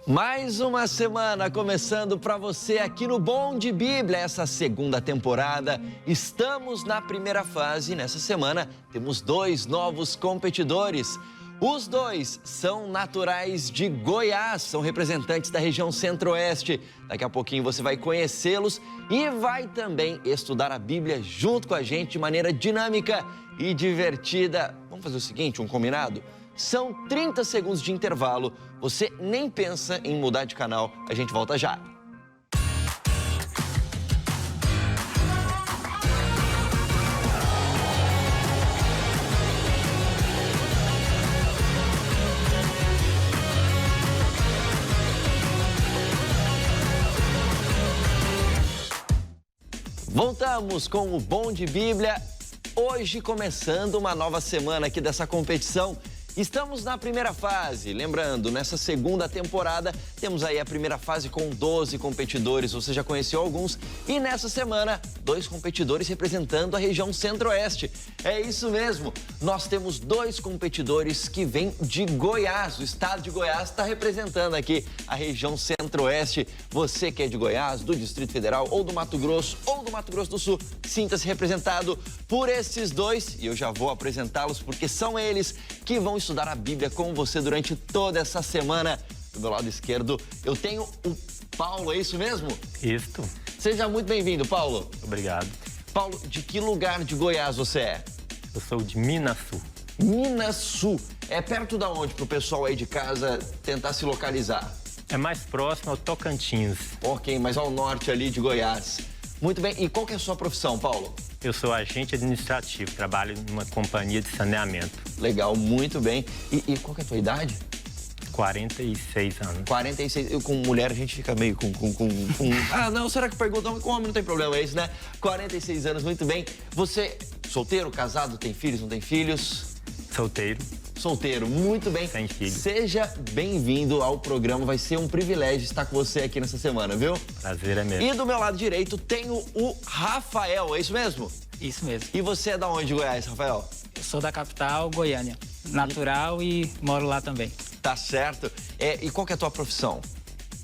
Mais uma semana começando para você aqui no Bom de Bíblia, essa segunda temporada. Estamos na primeira fase e nessa semana temos dois novos competidores. Os dois são naturais de Goiás, são representantes da região Centro-Oeste. Daqui a pouquinho você vai conhecê-los e vai também estudar a Bíblia junto com a gente de maneira dinâmica e divertida. Vamos fazer o seguinte, um combinado? São 30 segundos de intervalo, você nem pensa em mudar de canal, a gente volta já. Voltamos com o Bom de Bíblia, hoje começando uma nova semana aqui dessa competição. Estamos na primeira fase, lembrando, nessa segunda temporada temos aí a primeira fase com 12 competidores, você já conheceu alguns, e nessa semana, 2 competidores representando a região Centro-Oeste. É isso mesmo, nós temos 2 competidores que vêm de Goiás, o estado de Goiás está representando aqui a região Centro-Oeste. Você que é de Goiás, do Distrito Federal, ou do Mato Grosso, ou do Mato Grosso do Sul, sinta-se representado por esses 2, e eu já vou apresentá-los porque são eles que vão estudar a Bíblia com você durante toda essa semana. Do meu lado esquerdo, eu tenho o Paulo, é isso mesmo? Isso. Seja muito bem-vindo, Paulo. Obrigado. Paulo, de que lugar de Goiás você é? Eu sou de Minas Sul. Minas Sul. É perto da onde para o pessoal aí de casa tentar se localizar? É mais próximo ao Tocantins. Ok, mas ao norte ali de Goiás. Muito bem. E qual que é a sua profissão, Paulo? Eu sou agente administrativo, trabalho numa companhia de saneamento. Legal, muito bem. E qual que é a tua idade? 46 anos. 46. Eu, com mulher, a gente fica meio com... Ah, não, será que perguntam? Com homem não tem problema, é isso, né? 46 anos, muito bem. Você, solteiro, casado, tem filhos, não tem filhos? Solteiro. Solteiro, muito bem. Sem filho. Seja bem-vindo ao programa, vai ser um privilégio estar com você aqui nessa semana, viu? Prazer é mesmo. E do meu lado direito tenho o Rafael, é isso mesmo? Isso mesmo. E você é da onde, Goiás, Rafael? Eu sou da capital, Goiânia. Natural e moro lá também. Tá certo. E qual que é a tua profissão?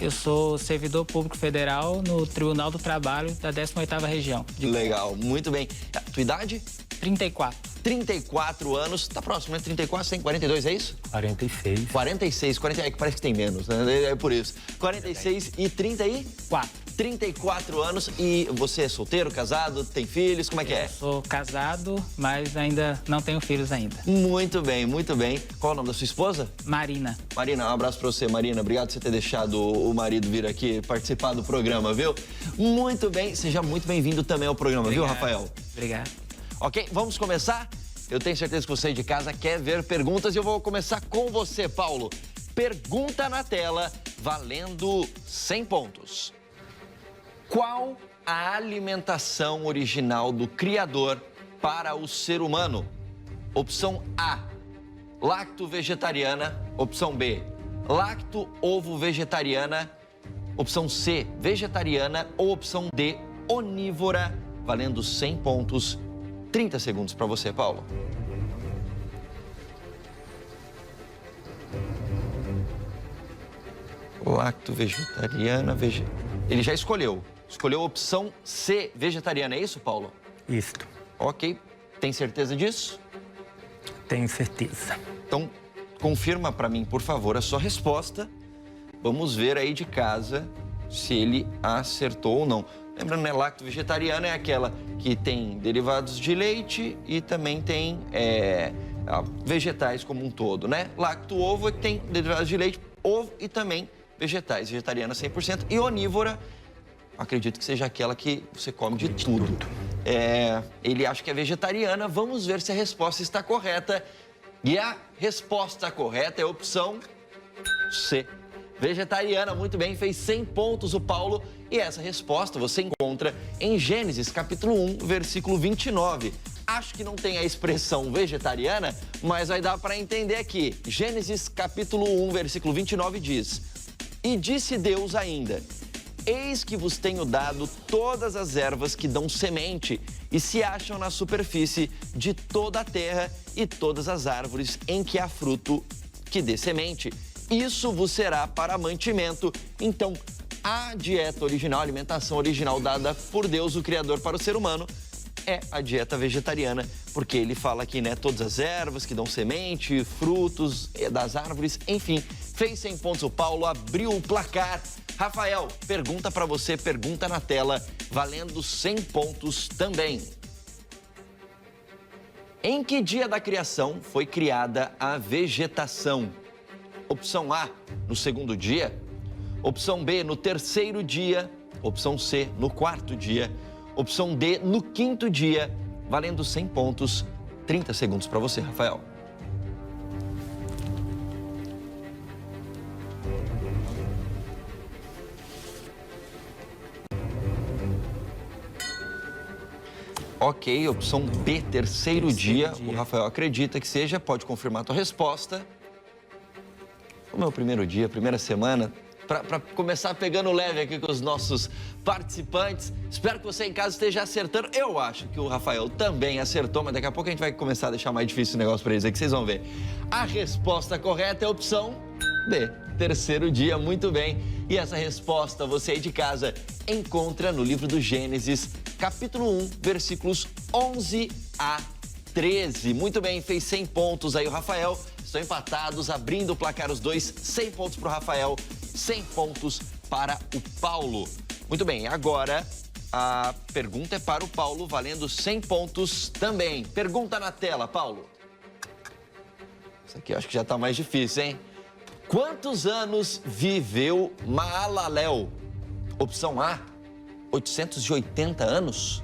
Eu sou servidor público federal no Tribunal do Trabalho da 18ª Região. Legal, muito bem. A tua idade? 34. 34 anos, tá próximo, né? 34, tem 42, é isso? 46. 46, 40, é que parece que tem menos, né? É por isso. 46 e 34. 34 anos e você é solteiro, casado, tem filhos, como é que é? Eu sou casado, mas ainda não tenho filhos ainda. Muito bem, muito bem. Qual é o nome da sua esposa? Marina. Marina, um abraço pra você, Marina. Obrigado por você ter deixado o marido vir aqui participar do programa, viu? Muito bem, seja muito bem-vindo também ao programa, Obrigado. Viu, Rafael? Obrigado. Ok, vamos começar? Eu tenho certeza que você de casa quer ver perguntas e eu vou começar com você, Paulo. Pergunta na tela, valendo 100 pontos. Qual a alimentação original do Criador para o ser humano? Opção A, lacto-vegetariana. Opção B, lacto-ovo-vegetariana. Opção C, vegetariana. Ou opção D, onívora, valendo 100 pontos. 30 segundos para você, Paulo. Lacto-vegetariana, Ele já escolheu. Escolheu a opção C, vegetariana. É isso, Paulo? Isso. Ok. Tem certeza disso? Tenho certeza. Então, confirma para mim, por favor, a sua resposta. Vamos ver aí de casa se ele acertou ou não. Lembrando, né, lacto-vegetariana é aquela que tem derivados de leite e também tem vegetais como um todo, né? Lacto-ovo é que tem derivados de leite, ovo e também vegetais. Vegetariana 100% e onívora, acredito que seja aquela que você come de tudo. Ele acha que é vegetariana, vamos ver se a resposta está correta. E a resposta correta é a opção C. Vegetariana, muito bem, fez 100 pontos o Paulo. E essa resposta você encontra em Gênesis, capítulo 1, versículo 29. Acho que não tem a expressão vegetariana, mas vai dar para entender aqui. Gênesis, capítulo 1, versículo 29 diz: E disse Deus ainda: Eis que vos tenho dado todas as ervas que dão semente e se acham na superfície de toda a terra e todas as árvores em que há fruto que dê semente. isso vos será para mantimento. Então, a dieta original, a alimentação original dada por Deus, o Criador, para o ser humano, é a dieta vegetariana, porque ele fala aqui, né, todas as ervas que dão semente, frutos das árvores, enfim. Fez 100 pontos o Paulo, abriu o placar. Rafael, pergunta para você, pergunta na tela, valendo 100 pontos também. Em que dia da criação foi criada a vegetação? Opção A, no segundo dia. Opção B, no terceiro dia. Opção C, no quarto dia. Opção D, no quinto dia. Valendo 100 pontos. 30 segundos para você, Rafael. Ok, opção B, terceiro dia. O Rafael acredita que seja, pode confirmar a tua resposta. Como é o primeiro dia, primeira semana, para começar pegando leve aqui com os nossos participantes. Espero que você em casa esteja acertando. Eu acho que o Rafael também acertou, mas daqui a pouco a gente vai começar a deixar mais difícil o negócio para eles aí, que vocês vão ver. A resposta correta é a opção B, terceiro dia, muito bem. E essa resposta você aí de casa encontra no livro do Gênesis, capítulo 1, versículos 11 a 13. Muito bem, fez 100 pontos aí o Rafael. Estão empatados, abrindo o placar os dois. 100 pontos para o Rafael, 100 pontos para o Paulo. Muito bem, agora a pergunta é para o Paulo, valendo 100 pontos também. Pergunta na tela, Paulo. Isso aqui eu acho que já está mais difícil, hein? Quantos anos viveu Maalalel? Opção A, 880 anos.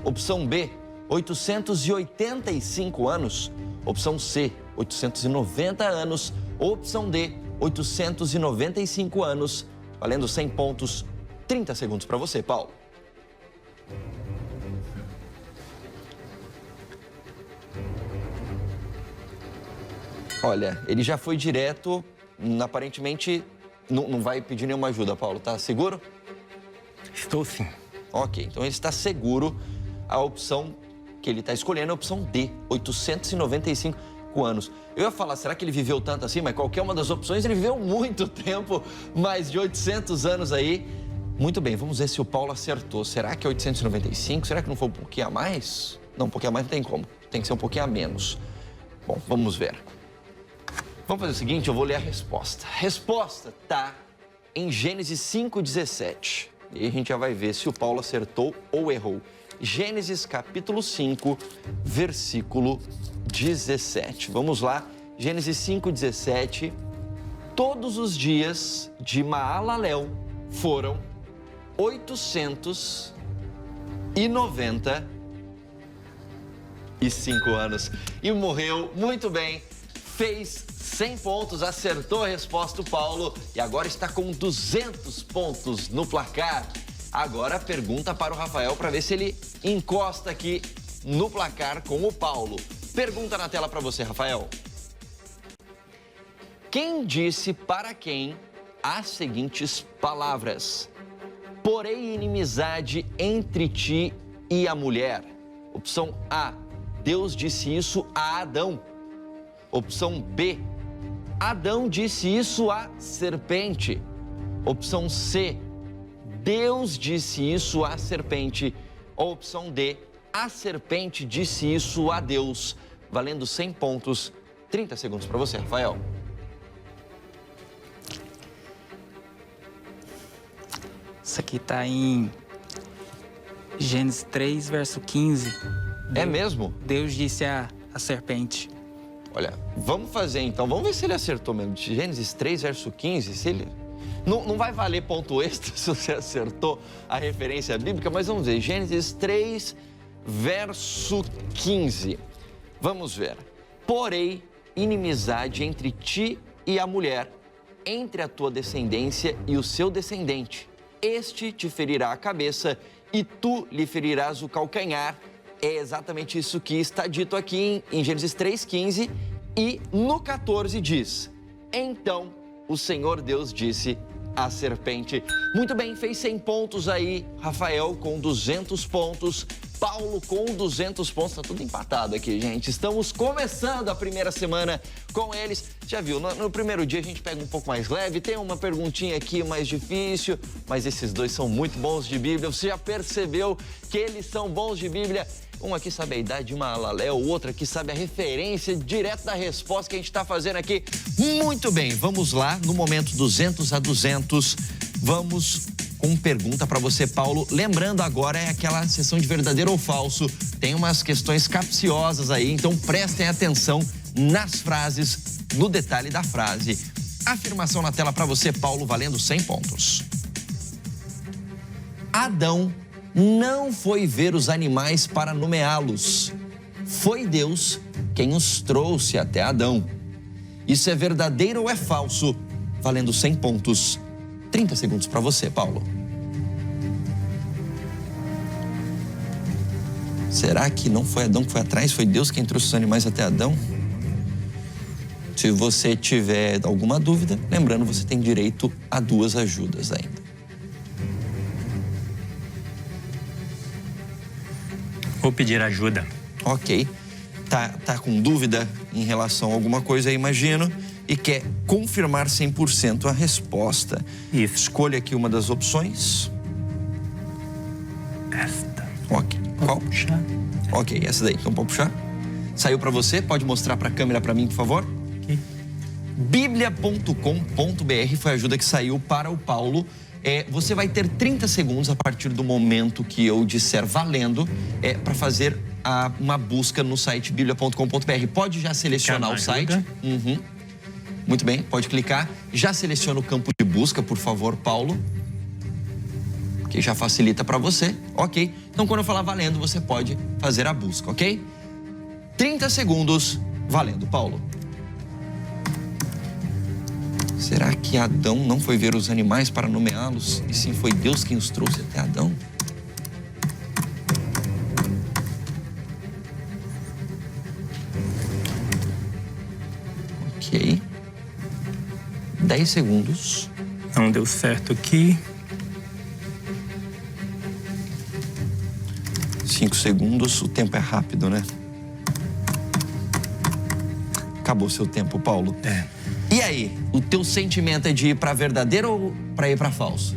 Opção B, 885 anos. Opção C, 890 anos. Opção D, 895 anos. Valendo 100 pontos, 30 segundos para você, Paulo. Olha, ele já foi direto, aparentemente não vai pedir nenhuma ajuda, Paulo. Tá seguro? Estou sim. Ok, então ele está seguro. A opção que ele está escolhendo é a opção D, 895 anos. Eu ia falar, será que ele viveu tanto assim? Mas qualquer uma das opções, ele viveu muito tempo, mais de 800 anos aí. Muito bem, vamos ver se o Paulo acertou. Será que é 895? Será que não foi um pouquinho a mais? Não, um pouquinho a mais não tem como. Tem que ser um pouquinho a menos. Bom, vamos ver. Vamos fazer o seguinte, eu vou ler a resposta. A resposta tá em Gênesis 5:17. E a gente já vai ver se o Paulo acertou ou errou. Gênesis capítulo 5, versículo 17. Vamos lá, Gênesis 5:17. Todos os dias de Maalalel foram 895 anos. E morreu muito bem, fez 100 pontos, acertou a resposta o Paulo e agora está com 200 pontos no placar. Agora a pergunta para o Rafael para ver se ele encosta aqui no placar com o Paulo. Pergunta na tela para você, Rafael. Quem disse para quem as seguintes palavras? Porém inimizade entre ti e a mulher. Opção A, Deus disse isso a Adão. Opção B, Adão disse isso à serpente. Opção C, Deus disse isso à serpente. Ou opção D, a serpente disse isso a Deus. Valendo 100 pontos, 30 segundos para você, Rafael. Isso aqui tá em Gênesis 3, verso 15. É mesmo? Deus disse a serpente. Olha, vamos fazer então, vamos ver se ele acertou mesmo. Gênesis 3, verso 15, se ele... Não vai valer ponto extra se você acertou a referência bíblica, mas vamos ver. Gênesis 3, verso 15. Vamos ver. Porém, inimizade entre ti e a mulher, entre a tua descendência e o seu descendente. Este te ferirá a cabeça e tu lhe ferirás o calcanhar. É exatamente isso que está dito aqui em Gênesis 3,15 e no 14 diz: então o Senhor Deus disse à serpente. Muito bem, fez 100 pontos aí, Rafael, com 200 pontos. Paulo com 200 pontos. Tá tudo empatado aqui, gente. Estamos começando a primeira semana com eles. Já viu, no primeiro dia a gente pega um pouco mais leve, tem uma perguntinha aqui mais difícil, mas esses dois são muito bons de Bíblia. Você já percebeu que eles são bons de Bíblia? Um aqui sabe a idade de Mahalalel, o outro aqui sabe a referência direto da resposta que a gente está fazendo aqui. Muito bem, vamos lá, no momento 200 a 200, vamos com pergunta para você, Paulo. Lembrando, agora é aquela sessão de verdadeiro ou falso, tem umas questões capciosas aí, então prestem atenção nas frases, no detalhe da frase. Afirmação na tela para você, Paulo, valendo 100 pontos. Adão não foi ver os animais para nomeá-los. Foi Deus quem os trouxe até Adão. Isso é verdadeiro ou é falso? Valendo 100 pontos. 30 segundos para você, Paulo. Será que não foi Adão que foi atrás? Foi Deus quem trouxe os animais até Adão? Se você tiver alguma dúvida, lembrando, você tem direito a 2 ajudas ainda. Vou pedir ajuda. Ok. Tá com dúvida em relação a alguma coisa, imagino, e quer confirmar 100% a resposta. Isso. Escolha aqui uma das opções. Esta. Ok. Qual? Puxa. Ok, essa daí. Então pode puxar. Saiu para você? Pode mostrar para a câmera para mim, por favor? Aqui. Biblia.com.br foi a ajuda que saiu para o Paulo. Você vai ter 30 segundos a partir do momento que eu disser valendo para fazer uma busca no site biblia.com.br. Pode já selecionar o site. Uhum. Muito bem, pode clicar. Já seleciona o campo de busca, por favor, Paulo. Que já facilita para você. Ok. Então, quando eu falar valendo, você pode fazer a busca, ok? 30 segundos, valendo, Paulo. Será que Adão não foi ver os animais para nomeá-los? E sim, foi Deus quem os trouxe até Adão? Ok. 10 segundos. Não deu certo aqui. 5 segundos. O tempo é rápido, né? Acabou seu tempo, Paulo. E aí, o teu sentimento é de ir para verdadeiro ou para ir para falso?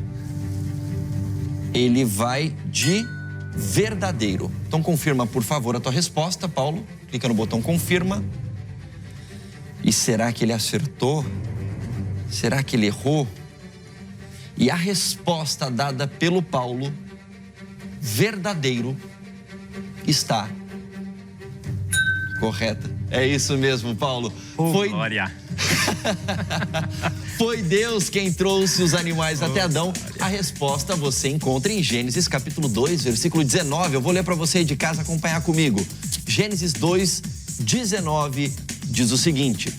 Ele vai de verdadeiro. Então confirma, por favor, a tua resposta, Paulo. Clica no botão confirma. E será que ele acertou? Será que ele errou? E a resposta dada pelo Paulo, verdadeiro, está correta. É isso mesmo, Paulo. Glória. Foi Deus quem trouxe os animais até Adão. A resposta você encontra em Gênesis capítulo 2, versículo 19. Eu vou ler para você aí de casa acompanhar comigo. Gênesis 2, 19 diz o seguinte: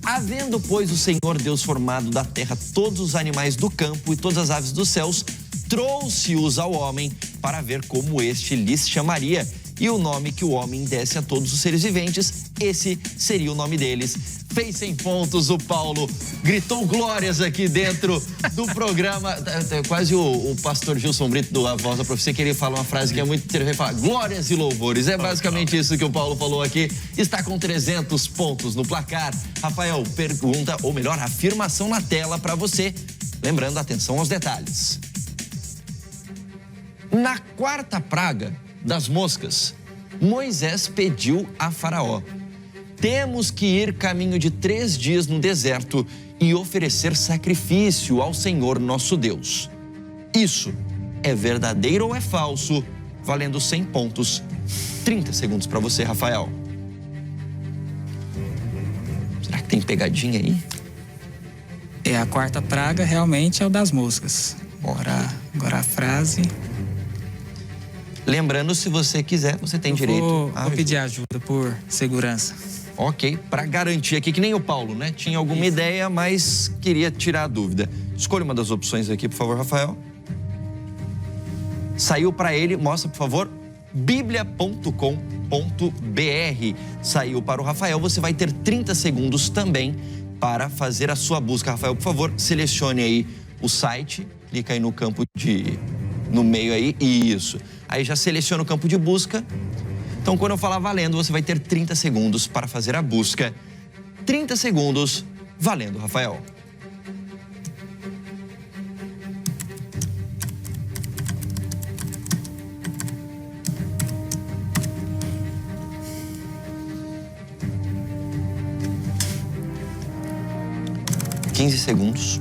havendo, pois, o Senhor Deus formado da terra todos os animais do campo e todas as aves dos céus, trouxe-os ao homem para ver como este lhes chamaria. E o nome que o homem desse a todos os seres viventes, esse seria o nome deles. Fez 100 pontos, o Paulo gritou glórias aqui dentro do programa. Quase o pastor Gilson Brito, do A Voz da Profecia, que ele fala uma frase que é muito interessante, ele fala glórias e louvores. É basicamente isso que o Paulo falou aqui. Está com 300 pontos no placar. Rafael, pergunta, ou melhor, afirmação na tela para você. Lembrando, atenção aos detalhes. Na 4ª praga das moscas, Moisés pediu a Faraó: temos que ir caminho de 3 dias no deserto e oferecer sacrifício ao Senhor nosso Deus. Isso é verdadeiro ou é falso? Valendo 100 pontos. 30 segundos para você, Rafael. Será que tem pegadinha aí? A 4ª praga realmente é o das moscas. Agora a frase... Lembrando, se você quiser, você tem direito a Vou pedir ajuda por segurança. Ok, para garantir aqui, que nem o Paulo, né? Tinha alguma ideia, mas queria tirar a dúvida. Escolha uma das opções aqui, por favor, Rafael. Saiu para ele, mostra, por favor, biblia.com.br. Saiu para o Rafael, você vai ter 30 segundos também para fazer a sua busca. Rafael, por favor, selecione aí o site, clica aí no campo no meio aí, isso. Aí já seleciona o campo de busca. Então, quando eu falar valendo, você vai ter 30 segundos para fazer a busca. 30 segundos, valendo, Rafael. Quinze segundos.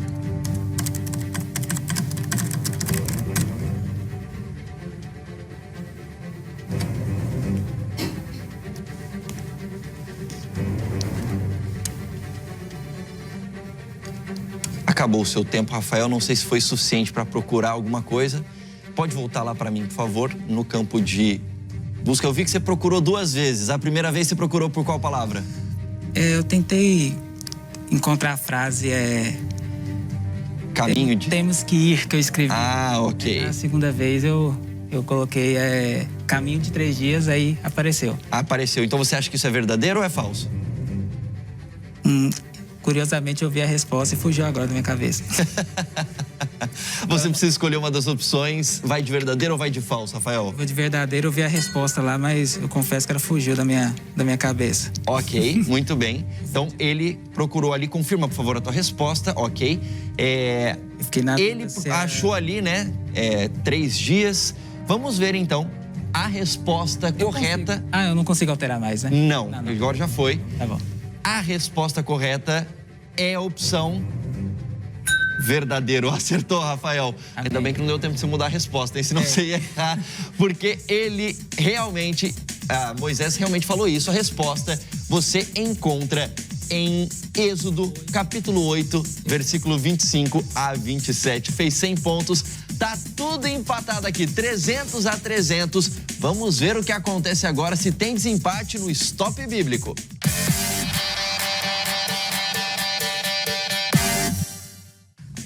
Acabou o seu tempo, Rafael. Não sei se foi suficiente para procurar alguma coisa. Pode voltar lá para mim, por favor, no campo de busca. Eu vi que você procurou 2 vezes. A primeira vez você procurou por qual palavra? Eu tentei encontrar a frase, Caminho de... Temos que ir, que eu escrevi. Ah, ok. A segunda vez eu coloquei caminho de 3 dias, aí apareceu. Apareceu. Então você acha que isso é verdadeiro ou é falso? Curiosamente, eu vi a resposta e fugiu agora da minha cabeça. Você precisa escolher uma das opções. Vai de verdadeiro ou vai de falso, Rafael? De verdadeiro, eu vi a resposta lá, mas eu confesso que ela fugiu da minha cabeça. Ok, muito bem. Então, ele procurou ali. Confirma, por favor, a tua resposta. Ok. Eu fiquei na Ele achou ali, né? 3 dias. Vamos ver, então, a resposta correta. Eu não consigo alterar mais, né? Não, agora já foi. Tá bom. A resposta correta é a opção verdadeiro. Acertou, Rafael. Amém. Ainda bem que não deu tempo de você mudar a resposta, hein? Senão você ia errar. Porque ele realmente, Moisés realmente falou isso. A resposta você encontra em Êxodo, capítulo 8, versículo 25 a 27. Fez 100 pontos. Tá tudo empatado aqui, 300 a 300. Vamos ver o que acontece agora, se tem desempate no Stop Bíblico.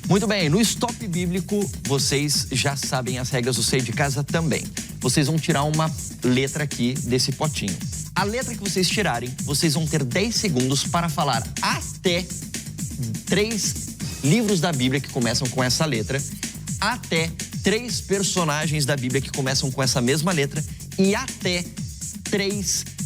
Muito bem, no Stop Bíblico, vocês já sabem as regras do Sei de Casa também. Vocês vão tirar uma letra aqui desse potinho. A letra que vocês tirarem, vocês vão ter 10 segundos para falar até 3 livros da Bíblia que começam com essa letra, até 3 personagens da Bíblia que começam com essa mesma letra e até 3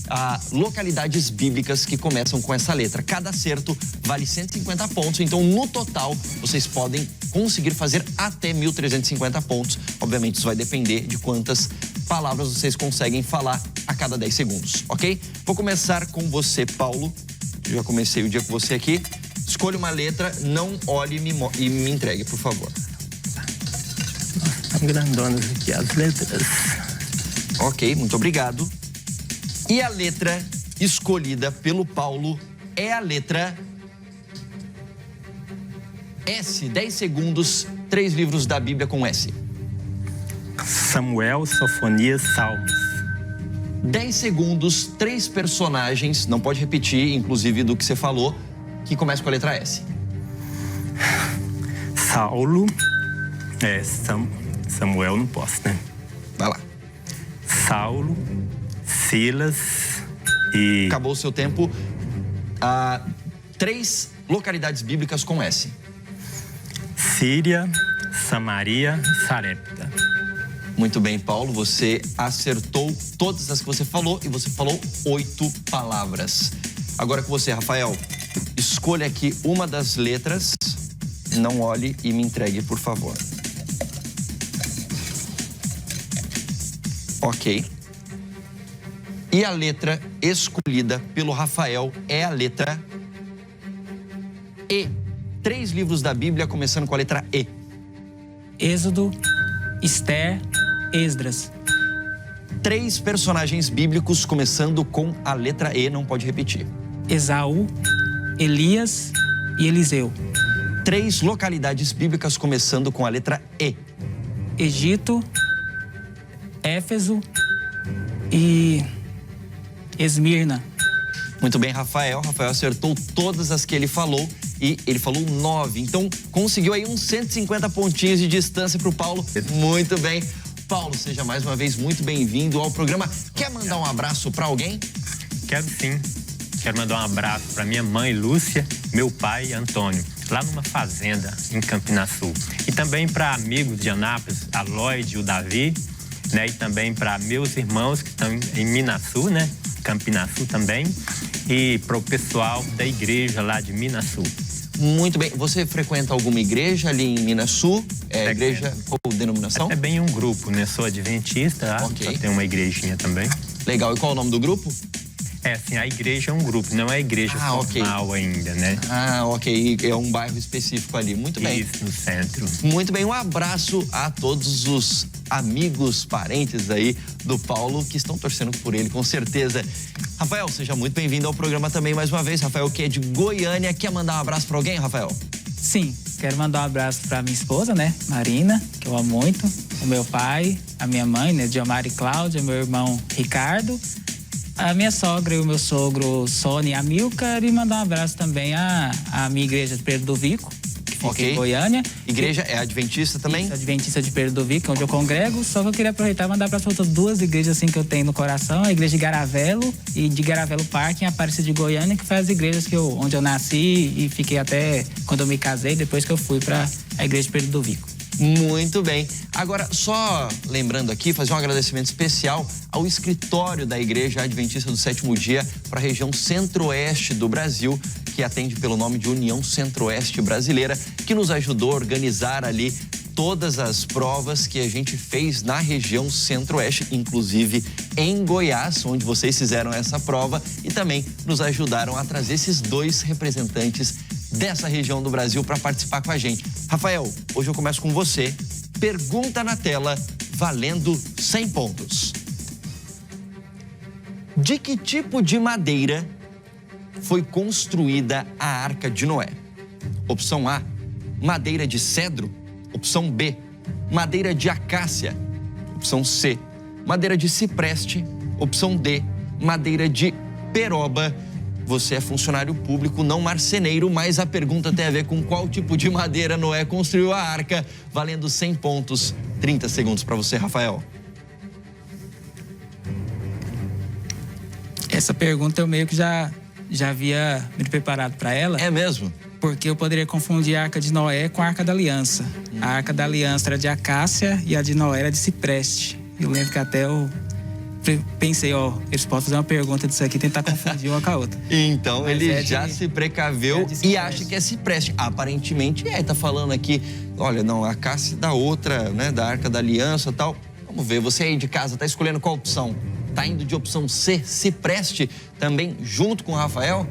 localidades bíblicas que começam com essa letra. Cada acerto vale 150 pontos, então no total vocês podem conseguir fazer até 1.350 pontos. Obviamente isso vai depender de quantas palavras vocês conseguem falar a cada 10 segundos, ok? Vou começar com você, Paulo. Já comecei o dia com você aqui. Escolha uma letra, não olhe e me entregue, por favor. Estão grandonas aqui as letras. Ok, muito obrigado. E a letra escolhida pelo Paulo é a letra S. 10 segundos, 3 livros da Bíblia com S. Samuel, Sofonias, Salmos. 10 segundos, 3 personagens, não pode repetir, inclusive do que você falou, que começa com a letra S. Saulo, Samuel não posso, né? Vai lá. Saulo, Silas e... Acabou o seu tempo. 3 localidades bíblicas com S. Síria, Samaria e Sarepta. Muito bem, Paulo, você acertou todas as que você falou e você falou 8 palavras. Agora com você, Rafael, escolha aqui uma das letras, não olhe e me entregue, por favor. Ok. E a letra escolhida pelo Rafael é a letra E. 3 livros da Bíblia começando com a letra E. Êxodo, Esther, Esdras. 3 personagens bíblicos começando com a letra E, não pode repetir. Esaú, Elias e Eliseu. 3 localidades bíblicas começando com a letra E. Egito, Éfeso e Esmirna. Muito bem, Rafael. Rafael acertou todas as que ele falou e ele falou 9. Então, conseguiu aí uns 150 pontinhos de distância para o Paulo. Muito bem. Paulo, seja mais uma vez muito bem-vindo ao programa. Quer mandar um abraço para alguém? Quero sim. Quero mandar um abraço para minha mãe, Lúcia, meu pai, Antônio, lá numa fazenda em Campina Sul. E também para amigos de Anápolis, a Lloyd e o Davi, né? E também para meus irmãos que estão em Minasul, né? Campinasul também. E para o pessoal da igreja lá de Minasul. Muito bem. Você frequenta alguma igreja ali em Minasul? Igreja, qual denominação? É bem um grupo, né? Sou adventista, Ok. Só tem uma igrejinha também. Legal. E qual é o nome do grupo? Assim, a igreja é um grupo, não é a igreja formal ainda, né? Ok. É um bairro específico ali. Muito bem. Isso, no centro. Muito bem. Um abraço a todos os amigos, parentes aí do Paulo que estão torcendo por ele, com certeza. Rafael, seja muito bem-vindo ao programa também mais uma vez. Rafael, que é de Goiânia. Quer mandar um abraço para alguém, Rafael? Sim, quero mandar um abraço para minha esposa, né, Marina, que eu amo muito, o meu pai, a minha mãe, né, Diomar e Cláudia, meu irmão Ricardo, a minha sogra e o meu sogro Sônia e Amilcar, e mandar um abraço também à minha igreja de Pedro do Vico, que fica em Goiânia. Igreja é adventista também? Isso, adventista de Pedro do Vico, onde eu congrego, só que eu queria aproveitar e mandar para outras duas igrejas assim que eu tenho no coração, a igreja de Garavelo e de Garavelo Parque, em Aparecida de Goiânia, que foi as igrejas onde eu nasci e fiquei até quando eu me casei, depois que eu fui para a igreja de Pedro do Vico. Muito bem. Agora, só lembrando aqui, fazer um agradecimento especial ao escritório da Igreja Adventista do Sétimo Dia para a região centro-oeste do Brasil, que atende pelo nome de União Centro-Oeste Brasileira, que nos ajudou a organizar ali todas as provas que a gente fez na região centro-oeste, inclusive em Goiás, onde vocês fizeram essa prova, e também nos ajudaram a trazer esses dois representantes dessa região do Brasil para participar com a gente. Rafael, hoje eu começo com você. Pergunta na tela, valendo 100 pontos. De que tipo de madeira foi construída a Arca de Noé? Opção A, madeira de cedro. Opção B, madeira de acácia. Opção C, madeira de cipreste. Opção D, madeira de peroba. Você é funcionário público, não marceneiro, mas a pergunta tem a ver com qual tipo de madeira Noé construiu a arca, valendo 100 pontos. 30 segundos para você, Rafael. Essa pergunta eu meio que já havia me preparado para ela. É mesmo? Porque eu poderia confundir a Arca de Noé com a Arca da Aliança. A Arca da Aliança era de acácia e a de Noé era de cipreste. Eu lembro que até eu pensei, eles podem fazer uma pergunta disso aqui e tentar confundir uma com a outra. Então, mas ele já se precaveu e acha que é cipreste. Aparentemente, tá falando aqui, olha, não, a acácia da outra, né, da Arca da Aliança e tal. Vamos ver, você aí de casa tá escolhendo qual opção? Tá indo de opção C, cipreste, também junto com o Rafael?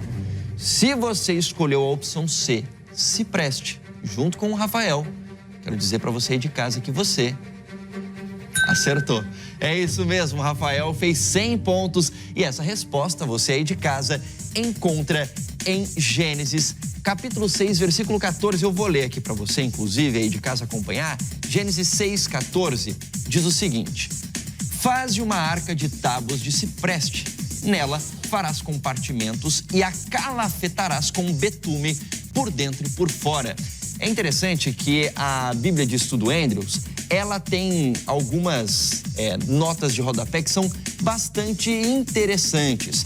Se você escolheu a opção C, cipreste, junto com o Rafael, quero dizer para você aí de casa que você acertou. É isso mesmo, Rafael fez 100 pontos e essa resposta você aí de casa encontra em Gênesis, capítulo 6, versículo 14. Eu vou ler aqui para você, inclusive, aí de casa acompanhar. Gênesis 6, 14, diz o seguinte: faze uma arca de tábuas de cipreste. Nela farás compartimentos e a calafetarás com betume por dentro e por fora. É interessante que a Bíblia de Estudo Andrews, ela tem algumas notas de rodapé que são bastante interessantes.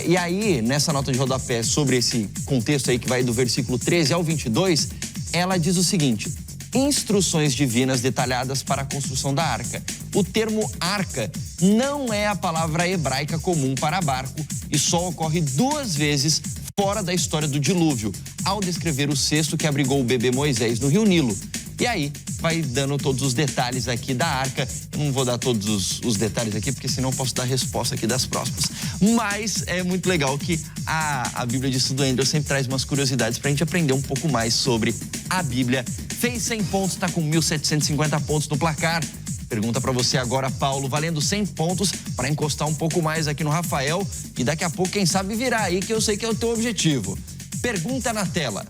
E aí, nessa nota de rodapé sobre esse contexto aí que vai do versículo 13 ao 22, ela diz o seguinte: instruções divinas detalhadas para a construção da arca. O termo arca não é a palavra hebraica comum para barco e só ocorre 2 vezes fora da história do dilúvio, ao descrever o cesto que abrigou o bebê Moisés no rio Nilo. E aí, vai dando todos os detalhes aqui da arca. Eu não vou dar todos os detalhes aqui, porque senão eu posso dar a resposta aqui das próximas. Mas é muito legal que a Bíblia de Estudo Andrews sempre traz umas curiosidades pra gente aprender um pouco mais sobre a Bíblia. Fez 100 pontos, tá com 1.750 pontos no placar. Pergunta pra você agora, Paulo, valendo 100 pontos para encostar um pouco mais aqui no Rafael e daqui a pouco, quem sabe, virar aí, que eu sei que é o teu objetivo. Pergunta na tela.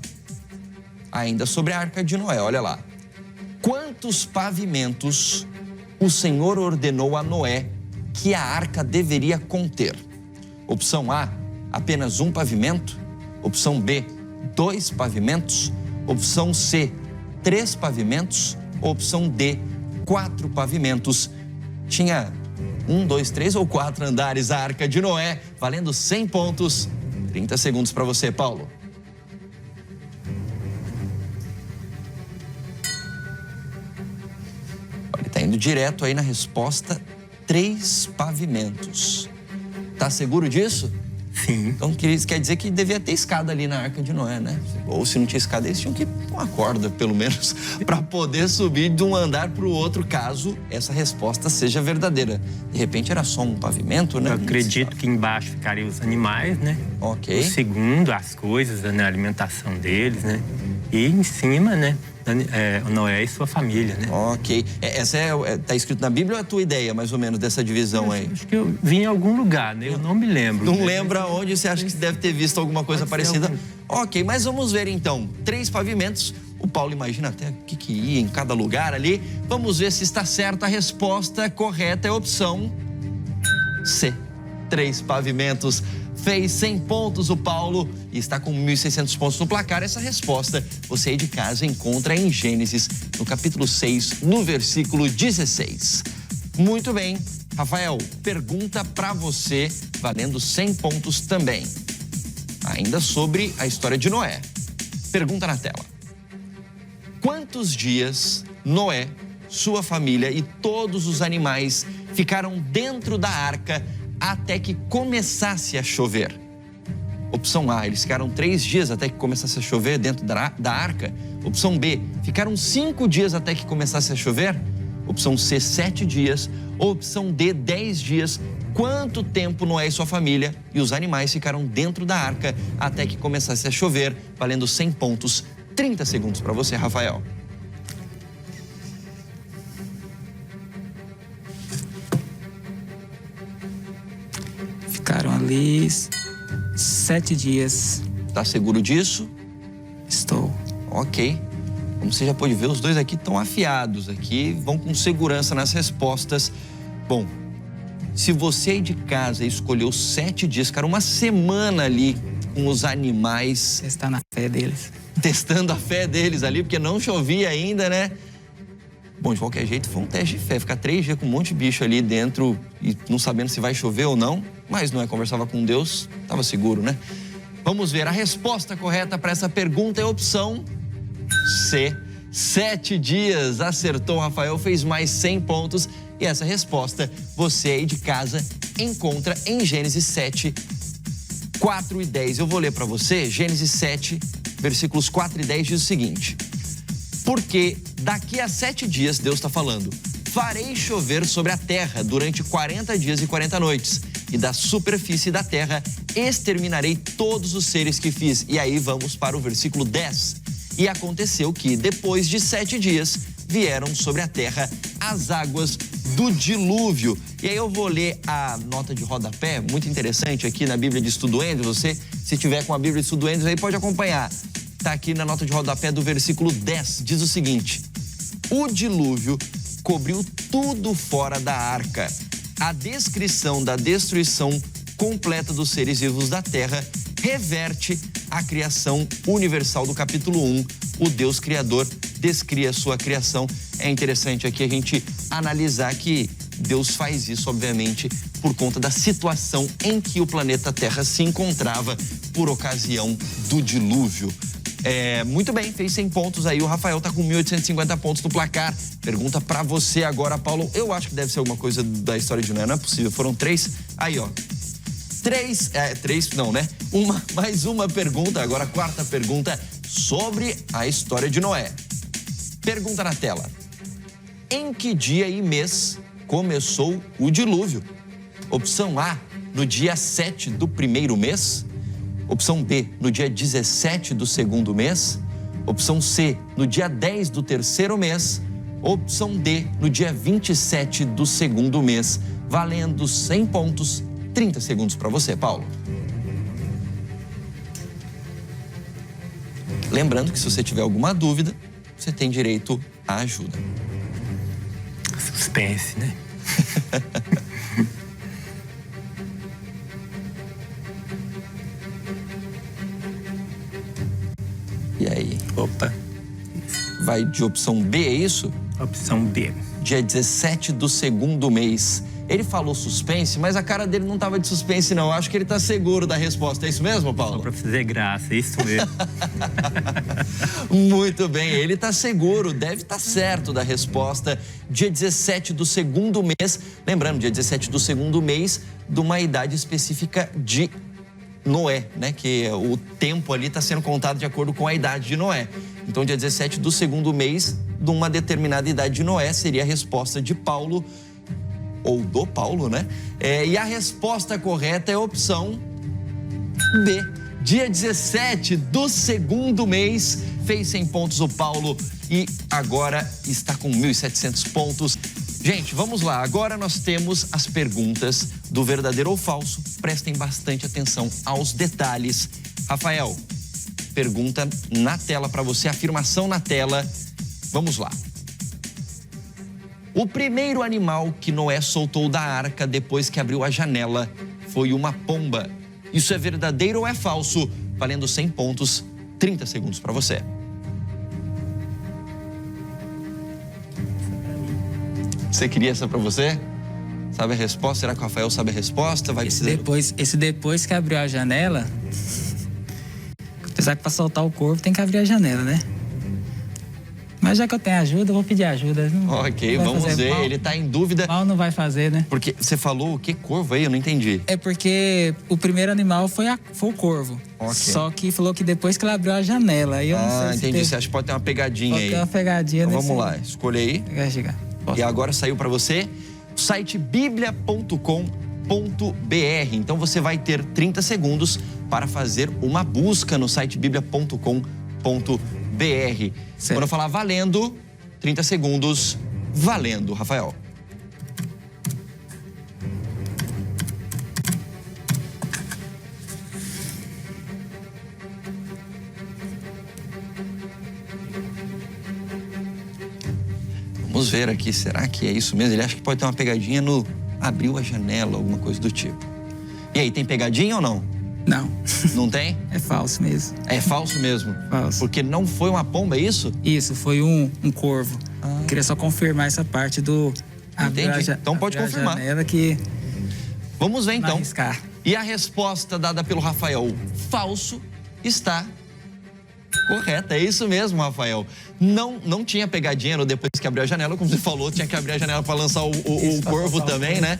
Ainda sobre a Arca de Noé, olha lá. Quantos pavimentos o Senhor ordenou a Noé que a arca deveria conter? Opção A, apenas 1 pavimento. Opção B, 2 pavimentos. Opção C, 3 pavimentos. Opção D, 4 pavimentos. Tinha 1, 2, 3 ou 4 andares a Arca de Noé, valendo 100 pontos. 30 segundos para você, Paulo. Olha, tá Tá indo direto aí na resposta, 3 pavimentos. Tá seguro disso? Sim. Então, quer dizer que devia ter escada ali na Arca de Noé, né? Ou se não tinha escada, eles tinham que pôr uma corda, pelo menos, para poder subir de um andar para o outro, caso essa resposta seja verdadeira. De repente, era só um pavimento, né? Eu acredito que embaixo ficariam os animais, né? Ok. O segundo, as coisas, né? A alimentação deles, né? E em cima, né? Noé e sua família, né? Ok. Essa tá escrito na Bíblia ou é a tua ideia, mais ou menos, dessa divisão aí? Acho que eu vi em algum lugar, né? Eu não me lembro. Não né? lembra onde você acha que deve ter visto alguma coisa parecida? Ok, mas vamos ver então. 3 pavimentos. O Paulo imagina até o que ia em cada lugar ali. Vamos ver se está certa. A resposta correta é a opção C. 3 pavimentos. Fez 100 pontos o Paulo e está com 1.600 pontos no placar. Essa resposta você aí de casa encontra em Gênesis, no capítulo 6, no versículo 16. Muito bem. Rafael, pergunta para você, valendo 100 pontos também. Ainda sobre a história de Noé. Pergunta na tela. Quantos dias Noé, sua família e todos os animais ficaram dentro da arca até que começasse a chover? Opção A, eles ficaram 3 dias até que começasse a chover dentro da arca. Opção B, ficaram 5 dias até que começasse a chover. Opção C, 7 dias. Opção D, 10 dias. Quanto tempo Noé e sua família e os animais ficaram dentro da arca até que começasse a chover? Valendo 100 pontos, 30 segundos para você, Rafael. Ficaram ali 7 dias. Tá seguro disso? Estou. Ok. Como você já pôde ver, os dois aqui estão afiados aqui, vão com segurança nas respostas. Bom, se você aí de casa escolheu 7 dias, cara, uma semana ali com os animais... Testar na fé deles. Testando a fé deles ali, porque não chovia ainda, né? Bom, de qualquer jeito, foi um teste de fé. Ficar 3 dias com um monte de bicho ali dentro e não sabendo se vai chover ou não. Mas Noé conversava com Deus, estava seguro, né? Vamos ver, a resposta correta para essa pergunta é a opção C. 7 dias, acertou, Rafael, fez mais 100 pontos. E essa resposta você aí de casa encontra em Gênesis 7, 4 e 10. Eu vou ler para você, Gênesis 7, versículos 4 e 10 diz o seguinte: porque daqui a 7 dias, Deus está falando, farei chover sobre a terra durante 40 dias e 40 noites, e da superfície da terra exterminarei todos os seres que fiz. E aí vamos para o versículo 10. E aconteceu que, depois de 7 dias, vieram sobre a terra as águas do dilúvio. E aí eu vou ler a nota de rodapé, muito interessante aqui na Bíblia de Estudo Endres. Você, se tiver com a Bíblia de Estudo Endres, aí pode acompanhar. Está aqui na nota de rodapé do versículo 10, diz o seguinte: o dilúvio cobriu tudo fora da arca. A descrição da destruição completa dos seres vivos da terra reverte a criação universal do capítulo 1. O Deus Criador descria a sua criação. É interessante aqui a gente analisar que Deus faz isso, obviamente, por conta da situação em que o planeta Terra se encontrava por ocasião do dilúvio. Muito bem, fez 100 pontos aí. O Rafael tá com 1.850 pontos no placar. Pergunta pra você agora, Paulo. Eu acho que deve ser alguma coisa da história de Noé, não é possível. Foram 3. Aí, ó. 3 não, né? Mais uma pergunta, agora a quarta pergunta sobre a história de Noé. Pergunta na tela: em que dia e mês começou o dilúvio? Opção A, no dia 7 do primeiro mês. Opção B, no dia 17 do segundo mês. Opção C, no dia 10 do terceiro mês. Opção D, no dia 27 do segundo mês. Valendo 100 pontos, 30 segundos para você, Paulo. Lembrando que se você tiver alguma dúvida, você tem direito à ajuda. Suspense, né? E aí? Opa. Vai de opção B, é isso? Opção B. Dia 17 do segundo mês. Ele falou suspense, mas a cara dele não estava de suspense, não. Eu acho que ele está seguro da resposta. É isso mesmo, Paulo? Só para fazer graça, isso mesmo. Muito bem, ele está seguro, deve estar certo da resposta. Dia 17 do segundo mês, lembrando, dia 17 do segundo mês, de uma idade específica de Noé, né? Que o tempo ali está sendo contado de acordo com a idade de Noé. Então, dia 17 do segundo mês, de uma determinada idade de Noé, seria a resposta de Paulo, ou do Paulo, né? E a resposta correta é a opção B. Dia 17 do segundo mês, fez 100 pontos o Paulo e agora está com 1.700 pontos. Gente, vamos lá. Agora nós temos as perguntas do verdadeiro ou falso. Prestem bastante atenção aos detalhes. Rafael, pergunta na tela para você, afirmação na tela. Vamos lá. O primeiro animal que Noé soltou da arca depois que abriu a janela foi uma pomba. Isso é verdadeiro ou é falso? Valendo 100 pontos, 30 segundos para você. Você queria essa para você? Sabe a resposta? Será que o Rafael sabe a resposta? Vai Esse depois que abriu a janela... Apesar que para soltar o corpo tem que abrir a janela, né? Mas já que eu tenho ajuda, eu vou pedir ajuda. Ok, vamos ver. Mal. Ele tá em dúvida. Mal não vai fazer, né? Porque você falou o que corvo aí? Eu não entendi. É porque o primeiro animal foi o corvo. Okay. Só que falou que depois que ele abriu a janela. Aí eu não sei entendi. Teve... Você acha que pode ter uma pegadinha pode aí? Ter uma pegadinha então, nesse... Vamos lá, escolha aí. E agora saiu para você o site biblia.com.br. Então você vai ter 30 segundos para fazer uma busca no site biblia.com.br. Quando eu falar valendo, 30 segundos, valendo, Rafael. Vamos ver aqui, será que é isso mesmo? Ele acha que pode ter uma pegadinha no abriu a janela, alguma coisa do tipo. E aí, tem pegadinha ou não? Não. Não tem? É falso mesmo. É falso mesmo? Falso. Porque não foi uma pomba, é isso? Isso, foi um corvo. Queria só confirmar essa parte do... Entendi. Então pode confirmar. Que... Vamos ver então. Arriscar. E a resposta dada pelo Rafael, falso, está correta. É isso mesmo, Rafael. Não tinha pegadinha no depois que abriu a janela, como você falou, tinha que abrir a janela para lançar o corvo também, né?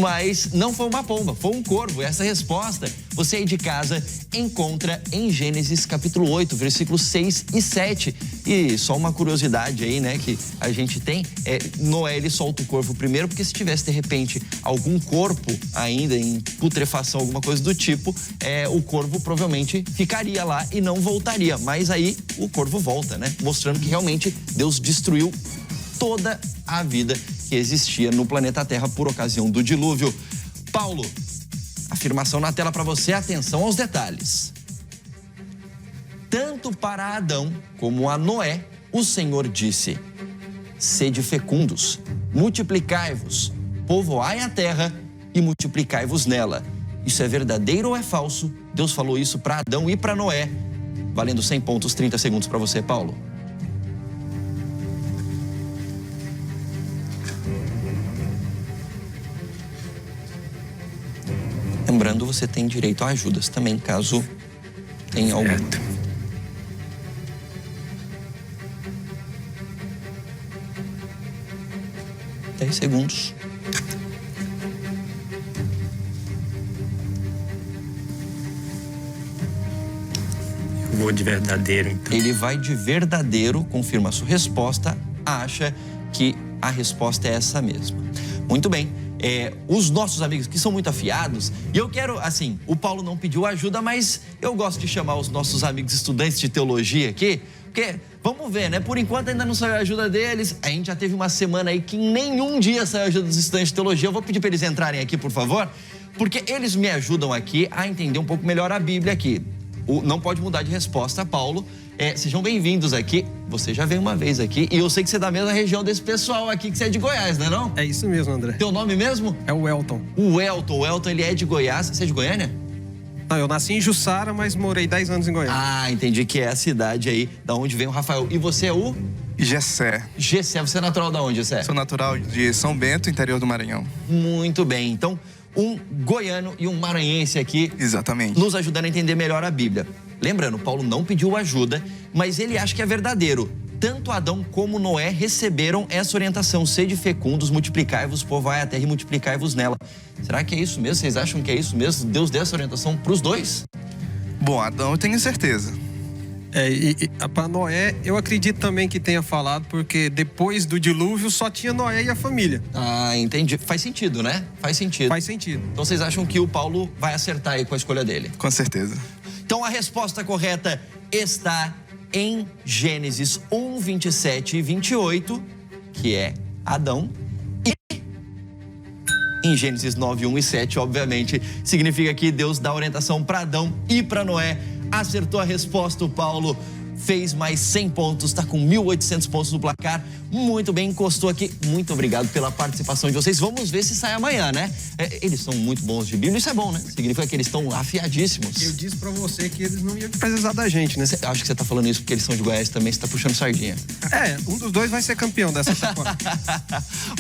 Mas não foi uma pomba, foi um corvo. Essa resposta, você aí de casa encontra em Gênesis capítulo 8, versículos 6 e 7. E só uma curiosidade aí, né, que a gente tem, Noé, ele solta o corvo primeiro, porque se tivesse, de repente, algum corpo ainda em putrefação, alguma coisa do tipo, o corvo provavelmente ficaria lá e não voltaria. Mas aí o corvo volta, né? Mostrando que realmente Deus destruiu toda a vida que existia no planeta Terra por ocasião do dilúvio. Paulo, afirmação na tela para você, atenção aos detalhes. Tanto para Adão como a Noé, o Senhor disse: sede fecundos, multiplicai-vos, povoai a terra e multiplicai-vos nela. Isso é verdadeiro ou é falso? Deus falou isso para Adão e para Noé. Valendo 100 pontos, 30 segundos para você, Paulo. Lembrando, você tem direito a ajudas também, caso tenha algum. 10 segundos. Eu vou de verdadeiro, então. Ele vai de verdadeiro, confirma a sua resposta, acha que a resposta é essa mesma. Muito bem. Os nossos amigos que são muito afiados, e eu quero, assim, o Paulo não pediu ajuda, mas eu gosto de chamar os nossos amigos estudantes de teologia aqui, porque, vamos ver, né? Por enquanto ainda não saiu a ajuda deles, a gente já teve uma semana aí que nenhum dia saiu a ajuda dos estudantes de teologia. Eu vou pedir para eles entrarem aqui, por favor, porque eles me ajudam aqui a entender um pouco melhor a Bíblia aqui. Não pode mudar de resposta, Paulo. Sejam bem-vindos aqui. Você já veio uma vez aqui e eu sei que você é da mesma região desse pessoal aqui, que você é de Goiás, não é não? É isso mesmo, André. Teu nome mesmo? É o Elton. O Elton, ele é de Goiás. Você é de Goiânia? Não, eu nasci em Jussara, mas morei 10 anos em Goiânia. Ah, entendi que é a cidade aí da onde vem o Rafael. E você é o? Gessé. Gessé, você é natural de onde, Gessé? Sou natural de São Bento, interior do Maranhão. Muito bem. Então, um goiano e um maranhense aqui Exatamente. nos ajudando a entender melhor a Bíblia. Lembrando, Paulo não pediu ajuda, mas ele acha que é verdadeiro. Tanto Adão como Noé receberam essa orientação. Sede fecundos, multiplicai-vos, povoai a terra e multiplicai-vos nela. Será que é isso mesmo? Vocês acham que é isso mesmo? Deus deu essa orientação para os dois? Bom, Adão eu tenho certeza. Para Noé, eu acredito também que tenha falado, porque depois do dilúvio só tinha Noé e a família. Ah, entendi. Faz sentido, né? Faz sentido. Faz sentido. Então vocês acham que o Paulo vai acertar aí com a escolha dele? Com certeza. Então a resposta correta está em Gênesis 1, 27 e 28, que é Adão. E em Gênesis 9, 1 e 7, obviamente, significa que Deus dá orientação para Adão e para Noé. Acertou a resposta, o Paulo fez mais 100 pontos, está com 1.800 pontos no placar. Muito bem, encostou aqui. Muito obrigado pela participação de vocês. Vamos ver se sai amanhã, né? Eles são muito bons de Bíblia, isso é bom, né? Significa que eles estão afiadíssimos. Eu disse pra você que eles não iam precisar da gente, né? Acho que você tá falando isso porque eles são de Goiás também, você tá puxando sardinha. Um dos dois vai ser campeão dessa temporada.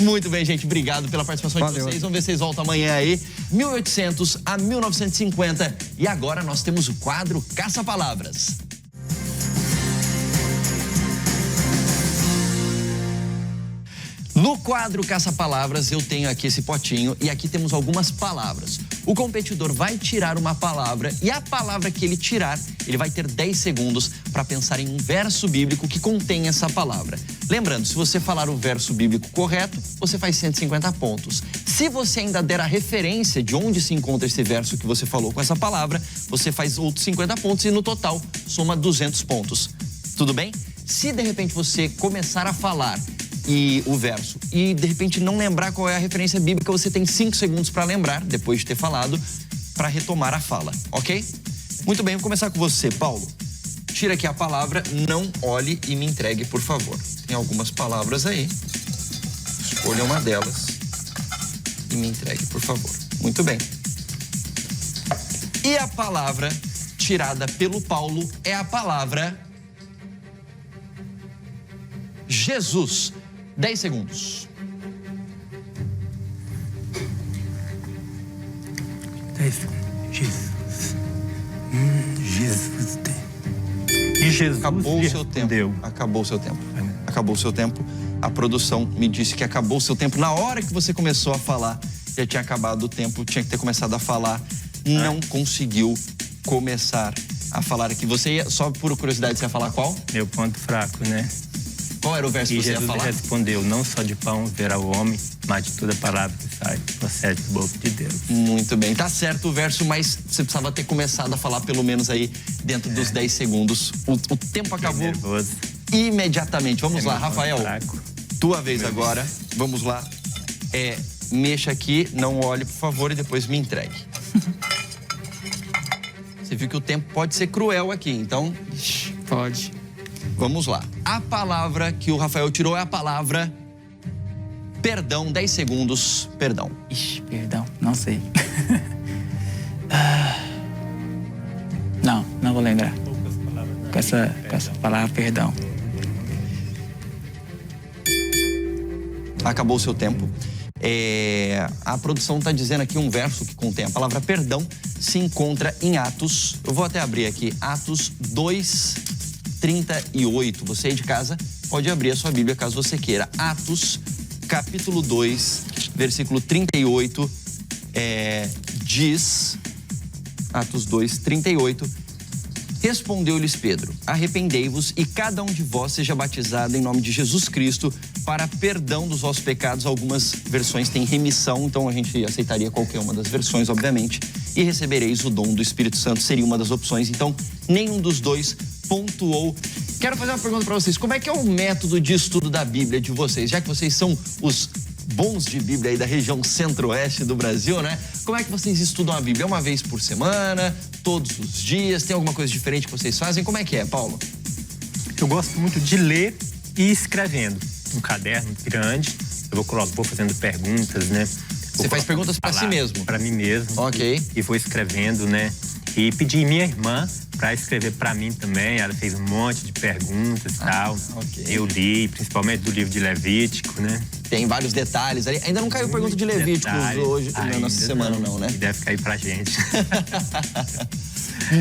Muito bem, gente, obrigado pela participação de vocês. Vamos ver se vocês voltam amanhã aí. 1800 a 1950. E agora nós temos o quadro Caça-Palavras. No quadro Caça-Palavras, eu tenho aqui esse potinho e aqui temos algumas palavras. O competidor vai tirar uma palavra e a palavra que ele tirar, ele vai ter 10 segundos para pensar em um verso bíblico que contém essa palavra. Lembrando, se você falar o verso bíblico correto, você faz 150 pontos. Se você ainda der a referência de onde se encontra esse verso que você falou com essa palavra, você faz outros 50 pontos e no total soma 200 pontos. Tudo bem? Se de repente você começar a falar e o verso, e de repente não lembrar qual é a referência bíblica, você tem 5 segundos para lembrar, depois de ter falado, para retomar a fala, ok? Muito bem, vou começar com você, Paulo. Tira aqui a palavra, não olhe e me entregue, por favor. Tem algumas palavras aí. Escolha uma delas e me entregue, por favor. Muito bem. E a palavra tirada pelo Paulo é a palavra Jesus. 10 segundos. 10 segundos. Jesus. Jesus. E Jesus acabou o seu tempo. Acabou o seu tempo. Acabou o seu tempo. A produção me disse que acabou o seu tempo. Na hora que você começou a falar, já tinha acabado o tempo, tinha que ter começado a falar. Não conseguiu começar a falar aqui. Você ia, só por curiosidade, você ia falar qual? Meu ponto fraco, né? Qual era o verso que você ia falar? E Jesus respondeu, não só de pão verá o homem, mas de toda palavra que sai, procede da boca de Deus. Muito bem, tá certo o verso, mas você precisava ter começado a falar pelo menos aí dentro dos 10 segundos. O tempo acabou nervoso. Imediatamente. Vamos lá, Rafael. Tua vez agora. Vamos lá. Mexa aqui, não olhe, por favor, e depois me entregue. Você viu que o tempo pode ser cruel aqui, então... Pode. Vamos lá. A palavra que o Rafael tirou é a palavra perdão. 10 segundos. Perdão. Ixi, perdão. Não sei. Não vou lembrar. Com essa palavra perdão. Acabou o seu tempo. A produção está dizendo aqui um verso que contém a palavra perdão. Se encontra em Atos. Eu vou até abrir aqui. Atos 2:38. Você aí de casa pode abrir a sua Bíblia caso você queira. Atos, capítulo 2, versículo 38, diz... Atos 2:38. Respondeu-lhes Pedro, arrependei-vos e cada um de vós seja batizado em nome de Jesus Cristo para perdão dos vossos pecados. Algumas versões têm remissão, então a gente aceitaria qualquer uma das versões, obviamente. E recebereis o dom do Espírito Santo, seria uma das opções. Então, nenhum dos dois pontuou. Quero fazer uma pergunta para vocês. Como é que é o método de estudo da Bíblia de vocês? Já que vocês são os bons de Bíblia aí da região centro-oeste do Brasil, né? Como é que vocês estudam a Bíblia? Uma vez por semana? Todos os dias? Tem alguma coisa diferente que vocês fazem? Como é que é, Paulo? Eu gosto muito de ler e escrevendo. Um caderno grande, eu vou fazendo perguntas, né? Você faz perguntas para si mesmo? Para mim mesmo. Ok. E vou escrevendo, né? E pedi minha irmã para escrever para mim também. Ela fez um monte de perguntas e tal. ok. Eu li, principalmente do livro de Levítico, né? Tem vários detalhes ali. Ainda não caiu pergunta de Levíticos Detalhes. hoje, Ainda nessa semana não, né? E deve cair pra gente.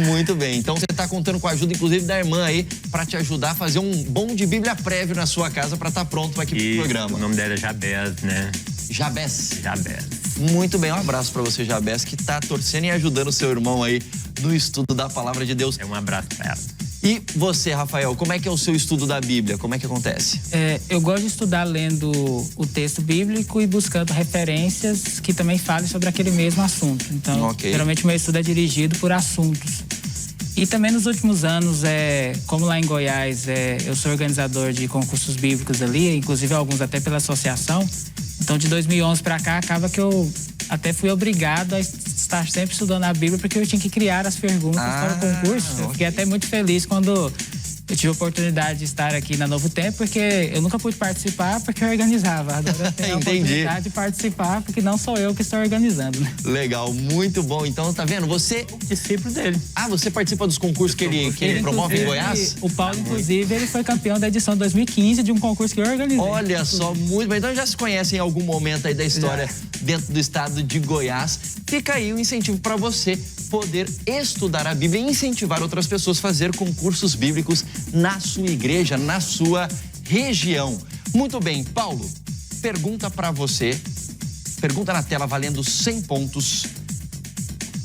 Muito bem. Então você está contando com a ajuda, inclusive, da irmã aí, para te ajudar a fazer um bom de Bíblia prévio na sua casa para estar pronto aqui pro programa. O nome dela é Jabez, né? Jabez. Jabez. Muito bem, um abraço para você, Jabez, que está torcendo e ajudando o seu irmão aí no estudo da Palavra de Deus. É um abraço pra ela. E você, Rafael, como é que é o seu estudo da Bíblia? Como é que acontece? Eu gosto de estudar lendo o texto bíblico e buscando referências que também falem sobre aquele mesmo assunto. Então, Ok. geralmente o meu estudo é dirigido por assuntos. E também nos últimos anos, como lá em Goiás, eu sou organizador de concursos bíblicos ali, inclusive alguns até pela associação. Então, de 2011 para cá, acaba que eu até fui obrigado a estar sempre estudando a Bíblia, porque eu tinha que criar as perguntas para o concurso. Eu fiquei até muito feliz quando eu tive a oportunidade de estar aqui na Novo Tempo, porque eu nunca pude participar porque eu organizava. Agora eu tenho a oportunidade de participar, porque não sou eu que estou organizando, né? Legal, muito bom. Então, tá vendo? Você... Discípulo dele. Ah, você participa dos concursos que ele promove em Goiás? O Paulo, inclusive, ele foi campeão da edição 2015 de um concurso que eu organizei. Olha só, muito bem. Então já se conhecem em algum momento aí da história dentro do estado de Goiás. Fica aí o incentivo para você poder estudar a Bíblia e incentivar outras pessoas a fazer concursos bíblicos na sua igreja, na sua região. Muito bem, Paulo, pergunta para você. Pergunta na tela valendo 100 pontos.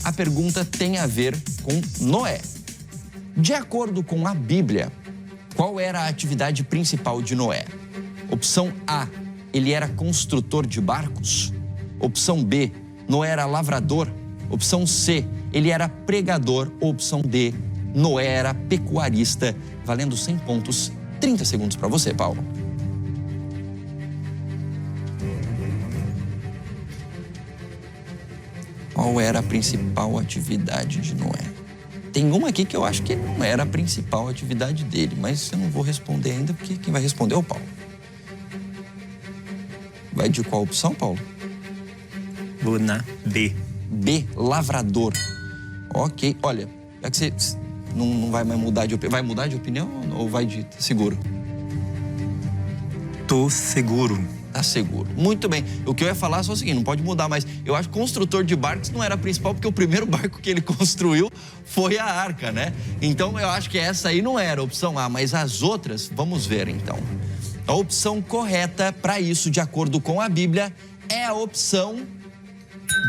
A pergunta tem a ver com Noé. De acordo com a Bíblia, qual era a atividade principal de Noé? Opção A, ele era construtor de barcos. Opção B, Noé era lavrador. Opção C, ele era pregador. Opção D, Noé era pecuarista. Valendo 100 pontos, 30 segundos para você, Paulo. Qual era a principal atividade de Noé? Tem uma aqui que eu acho que não era a principal atividade dele, mas eu não vou responder ainda, porque quem vai responder é o Paulo. Vai de qual opção, Paulo? Vou na B. B, lavrador. Ok, olha, é que você não vai mais mudar de opinião. Vai mudar de opinião ou vai de seguro? Tô seguro. Tá seguro. Muito bem. O que eu ia falar é só o seguinte, não pode mudar mais. Eu acho que construtor de barcos não era principal, porque o primeiro barco que ele construiu foi a arca, né? Então, eu acho que essa aí não era a opção A, mas as outras, vamos ver então. A opção correta para isso, de acordo com a Bíblia, é a opção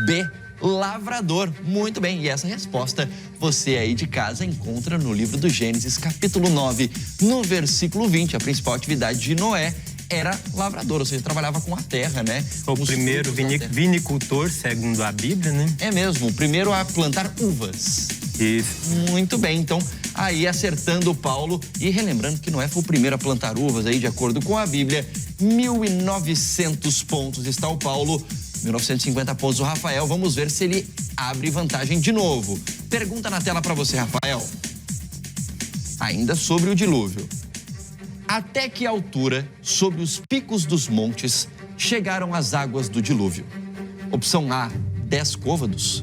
B, lavrador. Muito bem, e essa resposta você aí de casa encontra no livro do Gênesis, capítulo 9, no versículo 20. A principal atividade de Noé era lavrador, ou seja, trabalhava com a terra, né? O primeiro vinicultor, segundo a Bíblia, né? É mesmo, o primeiro a plantar uvas. Isso. Muito bem, então, aí acertando o Paulo e relembrando que Noé foi o primeiro a plantar uvas aí, de acordo com a Bíblia. 1.900 pontos está o Paulo, 1.950 pontos o Rafael. Vamos ver se ele abre vantagem de novo. Pergunta na tela para você, Rafael. Ainda sobre o dilúvio. Até que altura, sob os picos dos montes, chegaram as águas do dilúvio? Opção A, 10 côvados.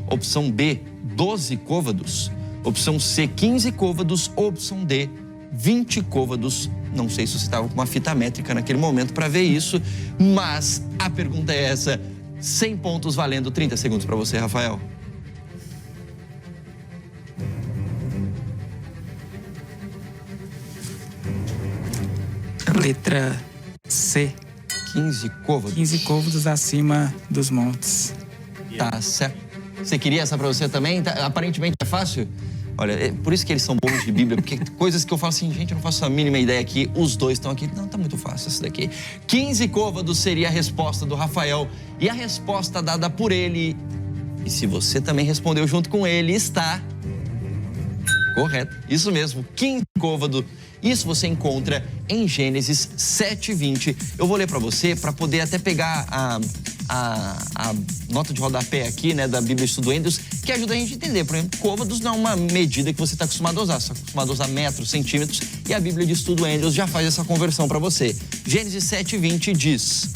Opção B, 12 côvados. Opção C, 15 côvados. Opção D, 20 côvados. Não sei se você estava com uma fita métrica naquele momento para ver isso, mas a pergunta é essa. 100 pontos valendo 30 segundos para você, Rafael. Letra C. 15 côvados. 15 côvados acima dos montes. Tá certo. Você queria essa pra você também? Aparentemente é fácil? Olha, é por isso que eles são bons de Bíblia, porque coisas que eu falo assim, gente, eu não faço a mínima ideia aqui, os dois estão aqui. Não, tá muito fácil isso daqui. 15 côvados seria a resposta do Rafael e a resposta dada por ele. E se você também respondeu junto com ele, está correto. Isso mesmo, 15 côvados. Isso você encontra em Gênesis 7:20. Eu vou ler para você, para poder até pegar a nota de rodapé aqui, né, da Bíblia Estudo Endels, que ajuda a gente a entender. Por exemplo, côvados não é uma medida que você está acostumado a usar. Você está acostumado a usar metros, centímetros, e a Bíblia de Estudo Endels já faz essa conversão para você. Gênesis 7:20 diz: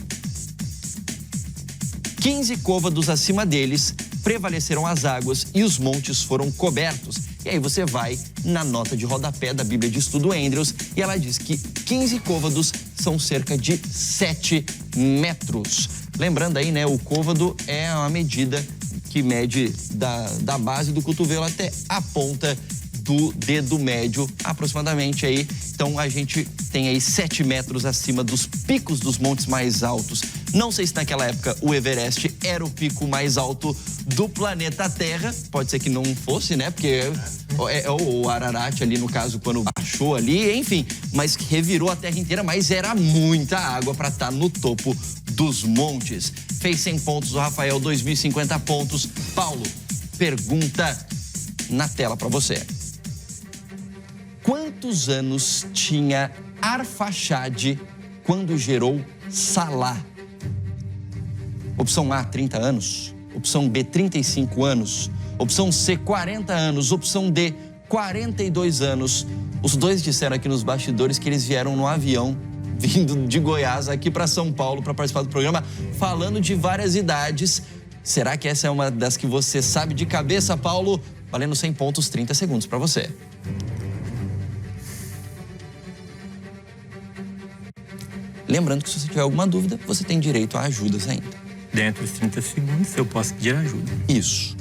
15 côvados acima deles prevaleceram as águas e os montes foram cobertos. E aí você vai na nota de rodapé da Bíblia de Estudo Andrews e ela diz que 15 côvados são cerca de 7 metros. Lembrando aí, né, o côvado é uma medida que mede da base do cotovelo até a ponta do dedo médio, aproximadamente aí. Então a gente tem aí 7 metros acima dos picos dos montes mais altos. Não sei se naquela época o Everest era o pico mais alto do planeta Terra. Pode ser que não fosse, né? Porque é o Ararat ali, no caso, quando baixou ali, enfim. Mas revirou a Terra inteira, mas era muita água para estar no topo dos montes. Fez 100 pontos, o Rafael 2.050 pontos. Paulo, pergunta na tela para você. Quantos anos tinha Arfaxade quando gerou Salá? Opção A, 30 anos. Opção B, 35 anos. Opção C, 40 anos. Opção D, 42 anos. Os dois disseram aqui nos bastidores que eles vieram no avião, vindo de Goiás aqui para São Paulo para participar do programa, falando de várias idades. Será que essa é uma das que você sabe de cabeça, Paulo? Valendo 100 pontos, 30 segundos para você. Lembrando que se você tiver alguma dúvida, você tem direito a ajudas ainda. Dentro dos 30 segundos, eu posso pedir ajuda. Isso.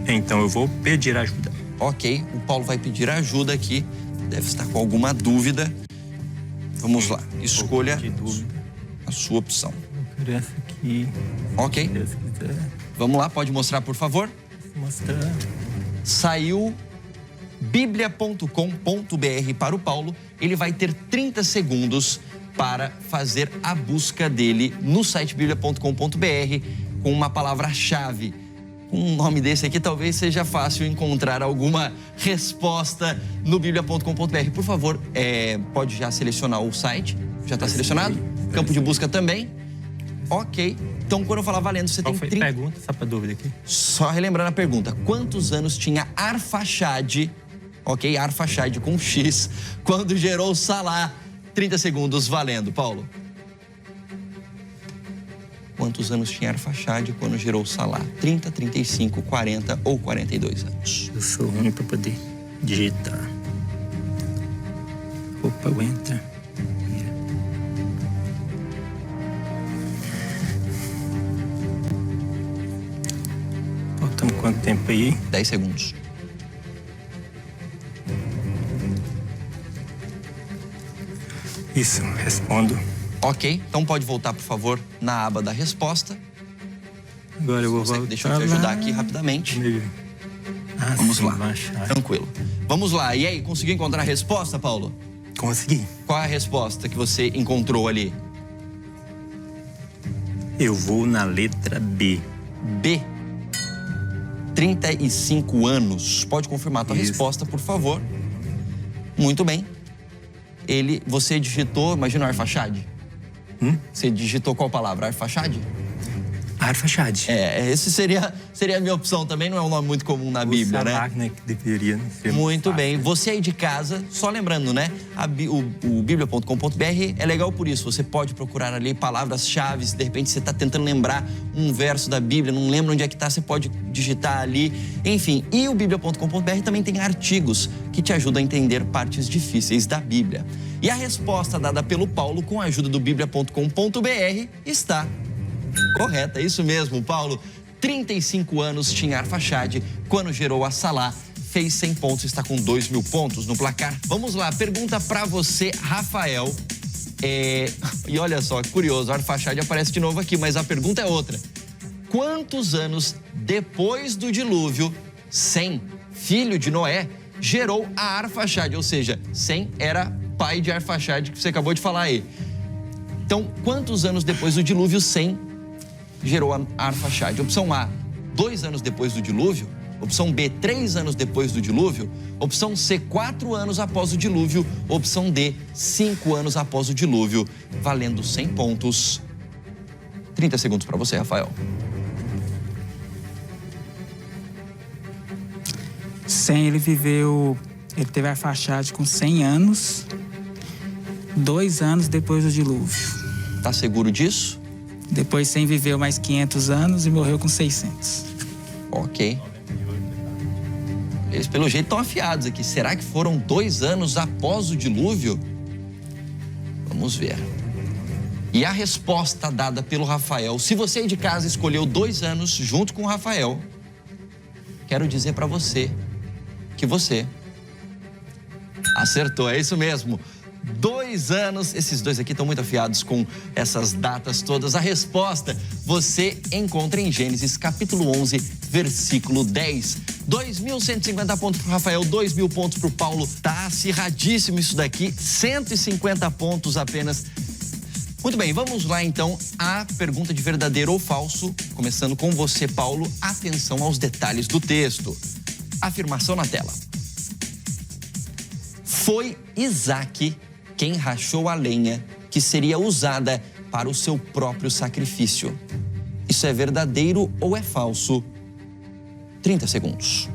Então eu vou pedir ajuda. Ok, o Paulo vai pedir ajuda aqui. Deve estar com alguma dúvida. Vamos lá, escolha a sua opção. Eu quero essa aqui. Ok, Se Deus quiser. vamos lá, pode mostrar, por favor? Mostrar. Saiu biblia.com.br para o Paulo. Ele vai ter 30 segundos para fazer a busca dele no site biblia.com.br com uma palavra-chave. Com um nome desse aqui, talvez seja fácil encontrar alguma resposta no biblia.com.br. Por favor, pode já selecionar o site. Já está selecionado? Campo de busca também. Ok. Então, quando eu falar valendo, você Qual tem foi 30... a pergunta? Só para dúvida aqui. Só relembrando a pergunta, quantos anos tinha Arfaxade, ok? Arfaxade com X, quando gerou Salá? 30 segundos valendo, Paulo. Quantos anos tinha Arfaxade quando gerou Salá? 30, 35, 40 ou 42 anos? Eu sou ruim para poder digitar. Opa, aguenta. Faltando quanto tempo aí? 10 segundos. Isso, respondo. Ok, então pode voltar, por favor, na aba da resposta. Agora eu vou voltar. Deixa eu te ajudar aqui rapidamente. Ah, Vamos sim, lá, baixar. tranquilo. Vamos lá, e aí, conseguiu encontrar a resposta, Paulo? Consegui. Qual é a resposta que você encontrou ali? Eu vou na letra B. B. 35 anos. Pode confirmar a tua Isso. resposta, por favor. Muito bem. Você digitou, imagina o Arfaxade? Você digitou qual palavra? Arfaxade? Arfaxade. Esse seria a minha opção também, não é um nome muito comum na Bíblia, Salá, né? Que deveria ser Muito fácil. bem. Você aí de casa, só lembrando, né? O biblia.com.br é legal por isso. Você pode procurar ali palavras-chave. De repente você está tentando lembrar um verso da Bíblia, não lembra onde é que está, você pode digitar ali. Enfim, e o biblia.com.br também tem artigos que te ajudam a entender partes difíceis da Bíblia. E a resposta dada pelo Paulo com a ajuda do biblia.com.br está correta. Isso mesmo, Paulo. 35 anos tinha Arfaxade quando gerou a Salá. Fez 100 pontos, está com 2.000 pontos no placar. Vamos lá, pergunta pra você, Rafael. E olha só, curioso, Arfaxade aparece de novo aqui, mas a pergunta é outra. Quantos anos depois do dilúvio, Sem, filho de Noé, gerou a Arfaxade? Ou seja, Sem era pai de Arfaxade, que você acabou de falar aí. Então, quantos anos depois do dilúvio, Sem gerou a Arfaxade? Opção A, 2 anos depois do dilúvio. Opção B, 3 anos depois do dilúvio. Opção C, 4 anos após o dilúvio. Opção D, 5 anos após o dilúvio. Valendo 100 pontos. 30 segundos para você, Rafael. Sem, ele teve Arfaxade com 100 anos, 2 anos depois do dilúvio. Tá seguro disso? Depois Sem viveu mais 500 anos e morreu com 600. Ok. Eles, pelo jeito, estão afiados aqui. Será que foram 2 anos após o dilúvio? Vamos ver. E a resposta dada pelo Rafael, se você aí de casa escolheu 2 anos junto com o Rafael, quero dizer para você que você acertou, é isso mesmo. 2 anos, esses dois aqui estão muito afiados com essas datas todas. A resposta você encontra em Gênesis capítulo 11, versículo 10. 2.150 pontos para o Rafael, 2.000 pontos para o Paulo. Tá acirradíssimo isso daqui, 150 pontos apenas. Muito bem, vamos lá então à pergunta de verdadeiro ou falso. Começando com você, Paulo. Atenção aos detalhes do texto. Afirmação na tela. Foi Isaac quem rachou a lenha que seria usada para o seu próprio sacrifício. Isso é verdadeiro ou é falso? 30 segundos.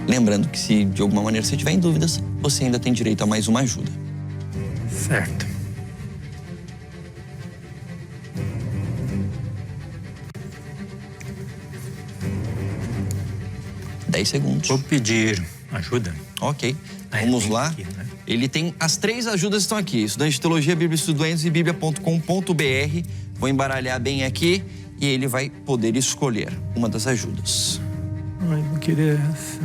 Lembrando que se de alguma maneira você tiver em dúvidas, você ainda tem direito a mais uma ajuda. Certo. Dez segundos. Vou pedir ajuda. Ok, vamos lá. Aqui, né? Ele tem as 3 ajudas estão aqui. Estudante de Teologia, Bíblia Estudantes e Bíblia.com.br. Vou embaralhar bem aqui e ele vai poder escolher uma das ajudas. Ai, não queria essa.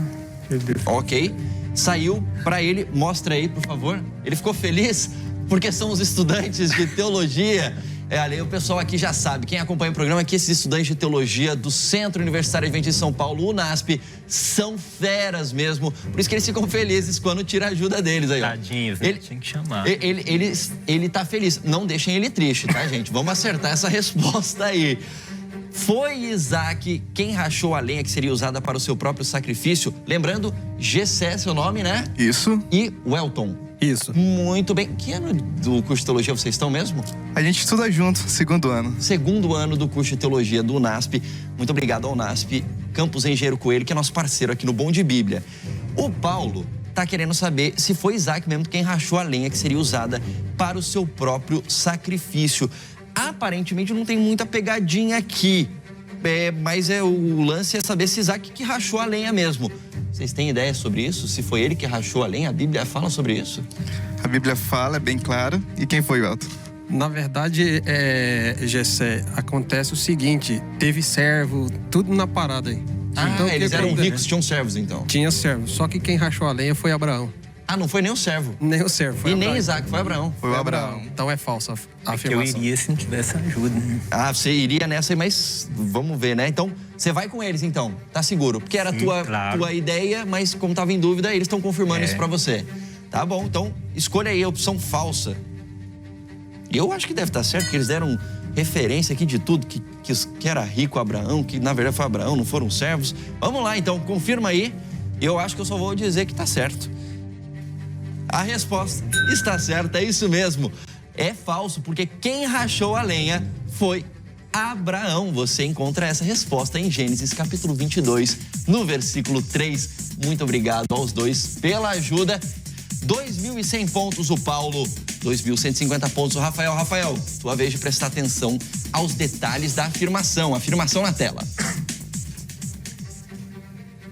Meu Deus. Ok, saiu para ele. Mostra aí, por favor. Ele ficou feliz porque são os estudantes de Teologia. Ali o pessoal aqui já sabe, quem acompanha o programa, que esses estudantes de teologia do Centro Universitário Adventista de São Paulo, UNASP, são feras mesmo. Por isso que eles ficam felizes quando tira a ajuda deles aí, ó. Tadinhos, ele tinha que chamar. Ele tá feliz. Não deixem ele triste, tá, gente? Vamos acertar essa resposta aí. Foi Isaac quem rachou a lenha que seria usada para o seu próprio sacrifício? Lembrando, Gessé, seu nome, né? Isso. E Welton. Isso. Muito bem. Que ano do curso de teologia vocês estão mesmo? A gente estuda junto, 2º ano. 2º ano do curso de teologia do UNASP. Muito obrigado ao UNASP, Campus Engenheiro Coelho, que é nosso parceiro aqui no Bom de Bíblia. O Paulo tá querendo saber se foi Isaac mesmo quem rachou a lenha que seria usada para o seu próprio sacrifício. Aparentemente não tem muita pegadinha aqui. Mas o lance é saber se Isaac que rachou a lenha mesmo. Vocês têm ideia sobre isso? Se foi ele que rachou a lenha? A Bíblia fala sobre isso? A Bíblia fala, é bem clara. E quem foi, Welton? Na verdade, Gessé, acontece o seguinte: teve servo, tudo na parada aí. Então, eles eram acontece? ricos, tinham servos então. Tinha servo, só que quem rachou a lenha foi Abraão. Ah, não foi nem o servo. Nem o servo, foi E Abraão. nem Isaac, foi Abraão. Foi o Abraão. Então é falsa a Que eu afirmação. iria se não tivesse ajuda, né? Ah, você iria nessa aí, mas vamos ver, né? Então, você vai com eles então, tá seguro? Porque era a Sim, claro. tua ideia, mas como tava em dúvida, eles estão confirmando É. isso pra você. Tá bom, então escolha aí a opção falsa. E eu acho que deve estar certo, porque eles deram referência aqui de tudo, que era rico Abraão, que na verdade foi Abraão, não foram servos. Vamos lá então, confirma aí. E eu acho que eu só vou dizer que tá certo. A resposta está certa, é isso mesmo. É falso, porque quem rachou a lenha foi Abraão. Você encontra essa resposta em Gênesis capítulo 22, no versículo 3. Muito obrigado aos dois pela ajuda. 2.100 pontos o Paulo, 2.150 pontos o Rafael. Rafael, tua vez de prestar atenção aos detalhes da afirmação. Afirmação na tela.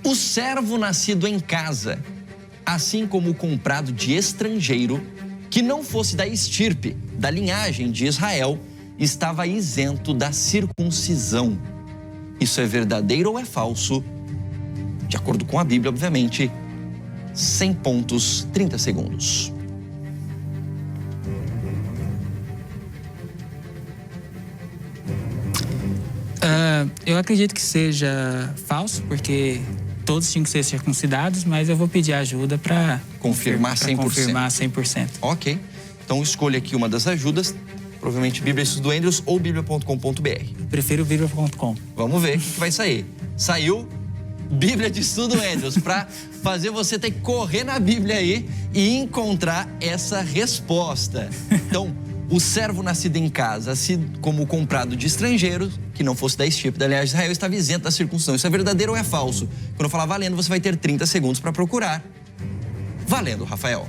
O servo nascido em casa, assim como o comprado de estrangeiro, que não fosse da estirpe, da linhagem de Israel, estava isento da circuncisão. Isso é verdadeiro ou é falso? De acordo com a Bíblia, obviamente. 100 pontos, 30 segundos. Eu acredito que seja falso, porque todos tinham que ser circuncidados, mas eu vou pedir ajuda para Confirmar 100%. confirmar 100%. Ok. Então escolha aqui uma das ajudas. Provavelmente Bíblia Estudo Andrews ou Bíblia.com.br. Prefiro Bíblia.com. Vamos ver o que vai sair. Saiu Bíblia de Estudo Andrews, para fazer você ter que correr na Bíblia aí e encontrar essa resposta. Então, o servo nascido em casa, assim como o comprado de estrangeiros, que não fosse da estirpe da linhagem de Israel, estava isento da circuncisão. Isso é verdadeiro ou é falso? Quando eu falar valendo, você vai ter 30 segundos para procurar. Valendo, Rafael.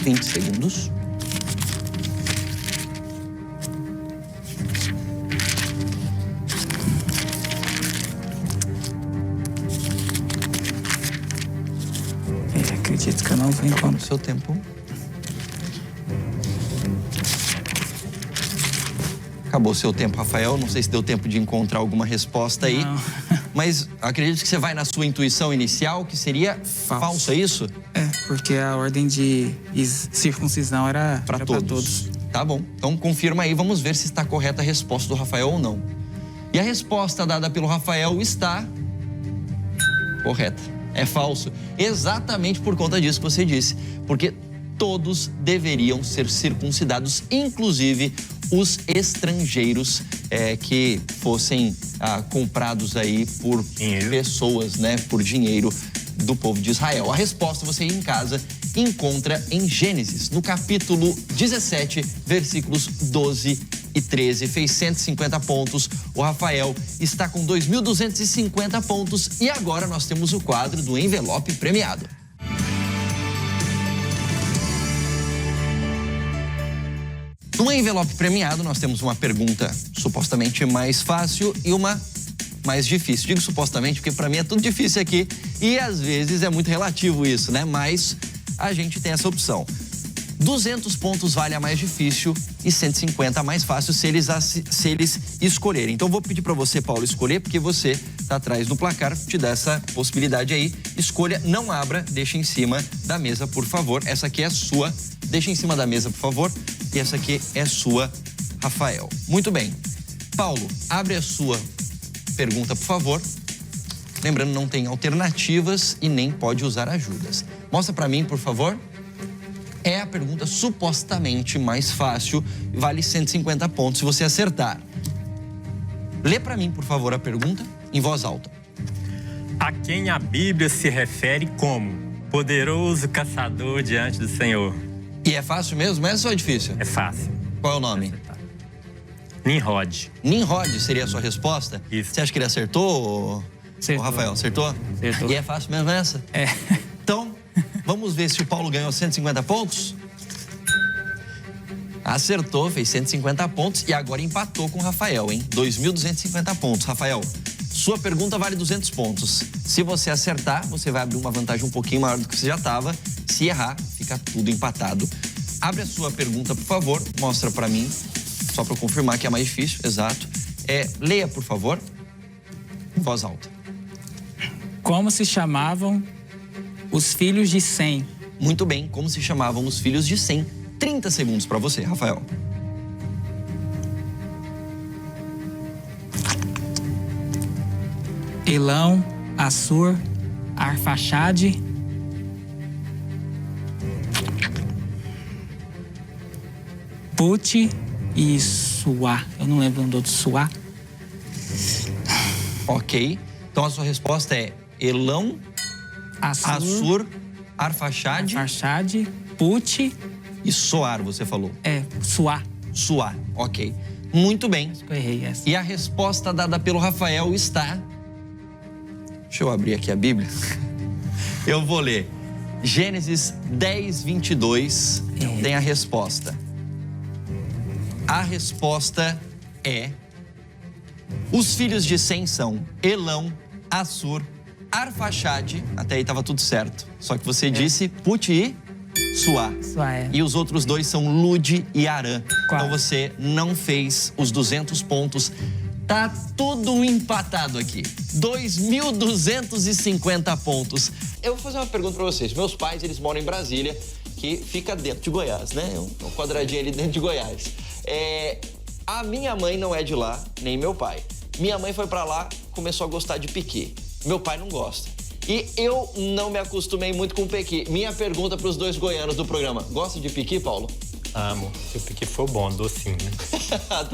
20 segundos. Acredito que eu não vou encontrar. Seu tempo. Acabou o seu tempo, Rafael. Não sei se deu tempo de encontrar alguma resposta aí. Não. Mas acredito que você vai na sua intuição inicial, que seria falso, é isso? É, porque a ordem de circuncisão era Para todos. Tá bom. Então confirma aí, vamos ver se está correta a resposta do Rafael ou não. E a resposta dada pelo Rafael está correta. É falso. Exatamente por conta disso que você disse. Porque todos deveriam ser circuncidados, inclusive os estrangeiros que fossem comprados aí por pessoas, né, por dinheiro do povo de Israel. A resposta você aí em casa encontra em Gênesis, no capítulo 17, versículos 12 e 13. Fez 150 pontos. O Rafael está com 2.250 pontos. E agora nós temos o quadro do envelope premiado. No envelope premiado, nós temos uma pergunta supostamente mais fácil e uma mais difícil. Digo supostamente porque para mim é tudo difícil aqui e às vezes é muito relativo isso, né? Mas a gente tem essa opção. 200 pontos vale a mais difícil e 150 a mais fácil se eles escolherem. Então vou pedir para você, Paulo, escolher, porque você está atrás do placar, te dá essa possibilidade aí. Escolha, não abra, deixa em cima da mesa, por favor. Essa aqui é sua, deixa em cima da mesa, por favor. E essa aqui é sua, Rafael. Muito bem. Paulo, abre a sua pergunta, por favor. Lembrando, não tem alternativas e nem pode usar ajudas. Mostra para mim, por favor. É a pergunta supostamente mais fácil, vale 150 pontos se você acertar. Lê para mim, por favor, a pergunta em voz alta. A quem a Bíblia se refere como poderoso caçador diante do Senhor? E é fácil mesmo? Essa ou é difícil? É fácil. Qual é o nome? Nimrod. Nimrod seria a sua resposta? Isso. Você acha que ele acertou, Acertou. Rafael? Acertou? Acertou. E é fácil mesmo essa? É. Então, vamos ver se o Paulo ganhou 150 pontos? Acertou, fez 150 pontos e agora empatou com o Rafael, hein? 2.250 pontos. Rafael, sua pergunta vale 200 pontos. Se você acertar, você vai abrir uma vantagem um pouquinho maior do que você já estava. Se errar, fica tudo empatado. Abre a sua pergunta, por favor. Mostra para mim, só para confirmar que é mais difícil. Exato. Leia, por favor, em voz alta. Como se chamavam os filhos de Sem? Muito bem, como se chamavam os filhos de Sem? 30 segundos para você, Rafael. Elão, Assur, Arfaxade, Put e Suá. Eu não lembro o nome do outro, Suá. Ok. Então a sua resposta é Elão, Assur, Arfaxade Arfaxade, Put e Soar, você falou. Suá. Suá, ok. Muito bem. Eu errei essa. E a resposta dada pelo Rafael está... Deixa eu abrir aqui a Bíblia. Eu vou ler. Gênesis 10, 22 tem a resposta. A resposta é... Os filhos de Sem são Elão, Assur, Arfaxade, até aí estava tudo certo. Só que você disse Put e Suá. Suá, é. E os outros dois são Lud e Arã. Qual? Então você não fez os 200 pontos. Tá tudo empatado aqui. 2.250 pontos. Eu vou fazer uma pergunta para vocês. Meus pais, eles moram em Brasília, que fica dentro de Goiás, né? Um quadradinho ali dentro de Goiás. A minha mãe não é de lá, nem meu pai. Minha mãe foi para lá, começou a gostar de piqui. Meu pai não gosta. E eu não me acostumei muito com piqui. Minha pergunta para os dois goianos do programa. Gosta de piqui, Paulo? Amo. Se o piqui for bom, docinho.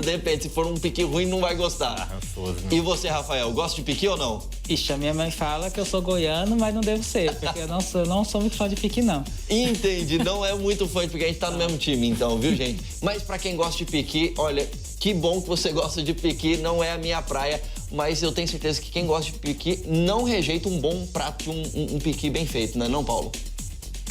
Depende, se for um piqui ruim, não vai gostar. Rançoso, né? E você, Rafael, gosta de piqui ou não? Ixi, a minha mãe fala que eu sou goiano, mas não devo ser, porque eu não sou muito fã de piqui, não. Entendi, não é muito fã de piqui, a gente tá no mesmo time então, viu, gente? Mas pra quem gosta de piqui, olha, que bom que você gosta de piqui, não é a minha praia, mas eu tenho certeza que quem gosta de piqui não rejeita um bom prato, um piqui bem feito, não é não, Paulo?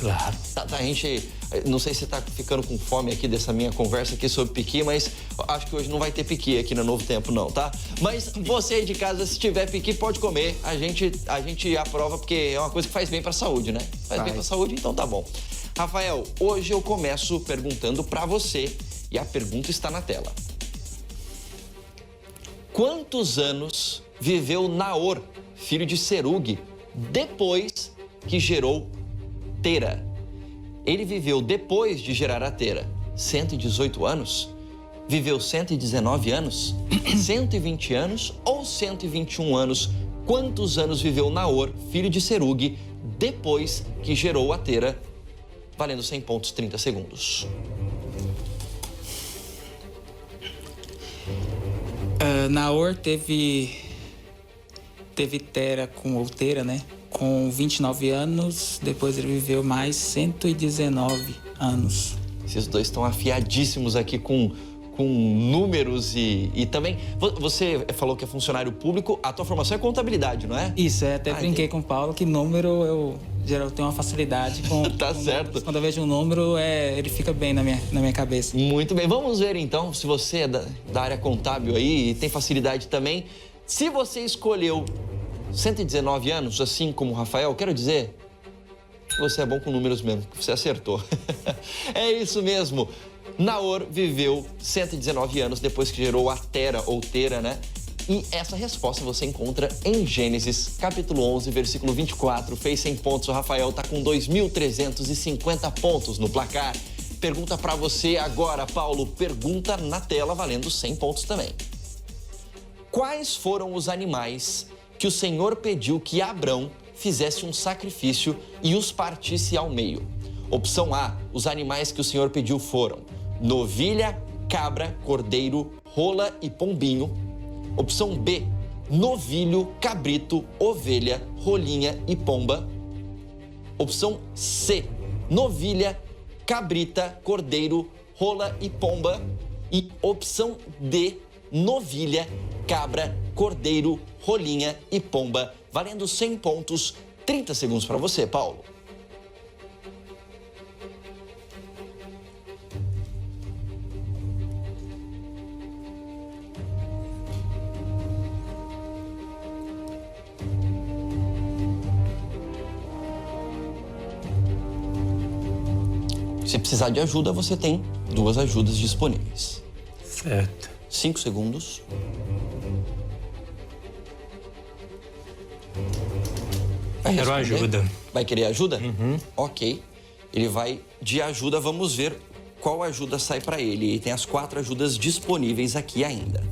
Claro. Tá, a gente, não sei se tá ficando com fome aqui dessa minha conversa aqui sobre piqui, mas acho que hoje não vai ter piqui aqui no Novo Tempo não, tá? Mas você aí de casa, se tiver piqui, pode comer. A gente aprova porque é uma coisa que faz bem pra saúde, né? Faz bem pra saúde, então tá bom. Rafael, hoje eu começo perguntando pra você e a pergunta está na tela. Quantos anos viveu Naor, filho de Serug, depois que gerou Tera? Ele viveu depois de gerar a Tera 118 anos? Viveu 119 anos? 120 anos ou 121 anos? Quantos anos viveu Naor, filho de Serug, depois que gerou a Tera? Valendo 100 pontos, 30 segundos. Naor teve Tera com Tera, né? Com 29 anos, depois ele viveu mais 119 anos. Esses dois estão afiadíssimos aqui com números e também... Você falou que é funcionário público, a tua formação é contabilidade, não é? Isso, até brinquei com o Paulo que número eu geral tenho uma facilidade com... Tá certo. Números. Quando eu vejo um número, ele fica bem na minha cabeça. Muito bem, vamos ver então, se você é da área contábil aí e tem facilidade também. Se você escolheu 119 anos, assim como o Rafael, quero dizer que você é bom com números mesmo, que você acertou. É isso mesmo. Naor viveu 119 anos depois que gerou a Tera, ou Tera, né? E essa resposta você encontra em Gênesis, capítulo 11, versículo 24. Fez 100 pontos, o Rafael tá com 2.350 pontos no placar. Pergunta pra você agora, Paulo. Pergunta na tela, valendo 100 pontos também. Quais foram os animais que o Senhor pediu que Abrão fizesse um sacrifício e os partisse ao meio? Opção A, os animais que o Senhor pediu foram novilha, cabra, cordeiro, rola e pombinho. Opção B, novilho, cabrito, ovelha, rolinha e pomba. Opção C, novilha, cabrita, cordeiro, rola e pomba. E opção D, novilha, cabra, cordeiro, rolinha e pomba. Valendo 100 pontos, 30 segundos para você, Paulo. Se precisar de ajuda, você tem 2 ajudas disponíveis. Certo. 5 segundos. Vai Quero responder? ajuda. Vai querer ajuda? Ok. Ele vai de ajuda, vamos ver qual ajuda sai para ele. E tem as 4 ajudas disponíveis aqui ainda.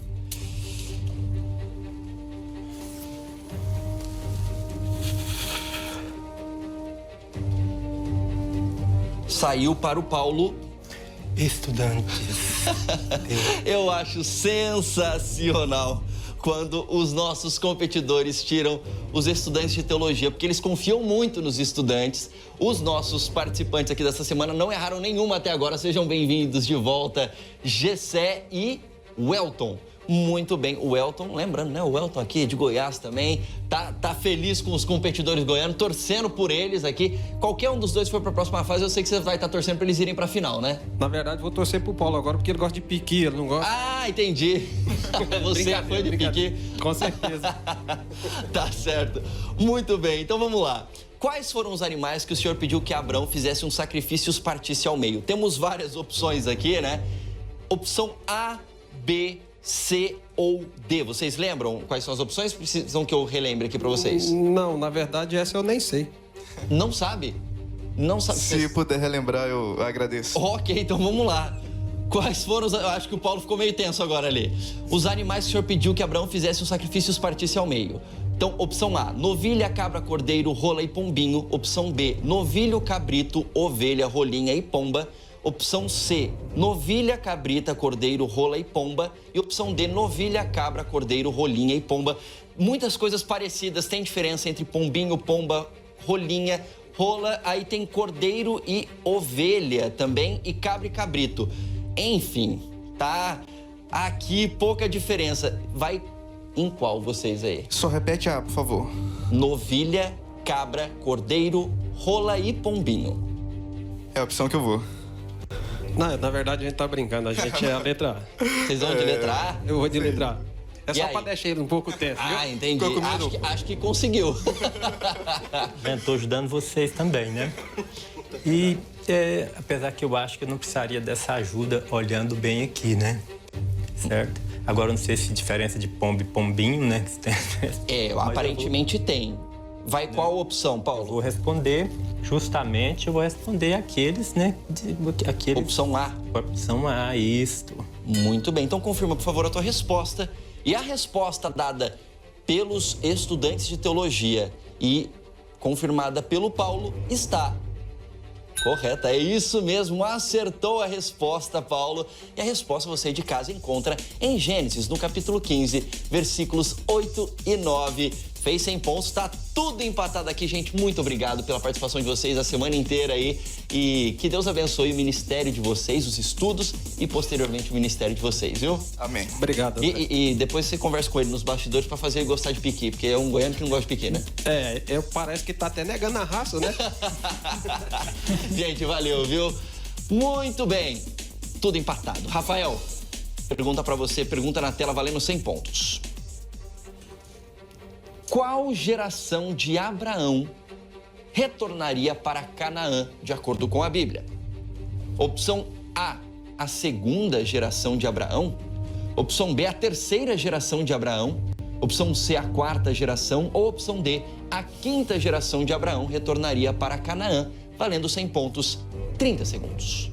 Saiu para o Paulo. Estudantes. Eu acho sensacional quando os nossos competidores tiram os estudantes de teologia, porque eles confiam muito nos estudantes. Os nossos participantes aqui dessa semana não erraram nenhuma até agora. Sejam bem-vindos de volta, Gessé e Welton. Muito bem, o Welton, lembrando, né? O Welton aqui de Goiás também, tá feliz com os competidores goianos, torcendo por eles aqui. Qualquer um dos dois for para a próxima fase, eu sei que você vai estar torcendo para eles irem para a final, né? Na verdade, vou torcer pro Paulo agora, porque ele gosta de piqui, ele não gosta... Ah, entendi. Você é fã de piqui. Com certeza. Tá certo. Muito bem, então vamos lá. Quais foram os animais que o Senhor pediu que Abrão fizesse um sacrifício e os partisse ao meio? Temos várias opções aqui, né? Opção A, B, C ou D. Vocês lembram quais são as opções? Precisam que eu relembre aqui pra vocês. Não, na verdade, essa eu nem sei. Não sabe? Não sabe. Se puder relembrar, eu agradeço. Ok, então vamos lá. Quais foram os... Eu acho que o Paulo ficou meio tenso agora ali. Os animais que o Senhor pediu que Abrão fizesse um sacrifício e os partisse ao meio. Então, opção A, novilha, cabra, cordeiro, rola e pombinho. Opção B, novilho, cabrito, ovelha, rolinha e pomba. Opção C, novilha, cabrita, cordeiro, rola e pomba. E opção D, novilha, cabra, cordeiro, rolinha e pomba. Muitas coisas parecidas, tem diferença entre pombinho, pomba, rolinha, rola. Aí tem cordeiro e ovelha também, e cabra e cabrito. Enfim, tá aqui pouca diferença. Vai em qual vocês aí? Só repete A, por favor. Novilha, cabra, cordeiro, rola e pombinho. É a opção que eu vou. Não, na verdade a gente tá brincando, a gente é a letra A. Vocês vão de letra A? Eu vou de letra A. É E só aí? pra deixar ele um pouco tenso, viu? Ah, entendi. Ficou com medo? Acho que conseguiu. Estou ajudando vocês também, né? E apesar que eu acho que eu não precisaria dessa ajuda olhando bem aqui, né? Certo? Agora eu não sei se diferença de pombo e pombinho, né? Aparentemente tem. Vai qual opção, Paulo? Vou responder, justamente, eu vou responder aqueles, né? Aqueles... Opção A. Opção A, isto. Muito bem. Então confirma, por favor, a tua resposta. E a resposta dada pelos estudantes de teologia e confirmada pelo Paulo está correta. É isso mesmo, acertou a resposta, Paulo. E a resposta você de casa encontra em Gênesis, no capítulo 15, versículos 8 e 9. Fez 100 pontos, tá tudo empatado aqui, gente. Muito obrigado pela participação de vocês a semana inteira aí. E que Deus abençoe o ministério de vocês, os estudos e posteriormente o ministério de vocês, viu? Amém. Obrigado. E depois você conversa com ele nos bastidores pra fazer ele gostar de piqui, porque é um goiano que não gosta de piqui, né? Parece que tá até negando a raça, né? Gente, valeu, viu? Muito bem. Tudo empatado. Rafael, pergunta pra você, pergunta na tela valendo 100 pontos. Qual geração de Abraão retornaria para Canaã, de acordo com a Bíblia? Opção A segunda geração de Abraão. Opção B, a terceira geração de Abraão. Opção C, a quarta geração. Ou opção D, a quinta geração de Abraão retornaria para Canaã, valendo 100 pontos, 30 segundos.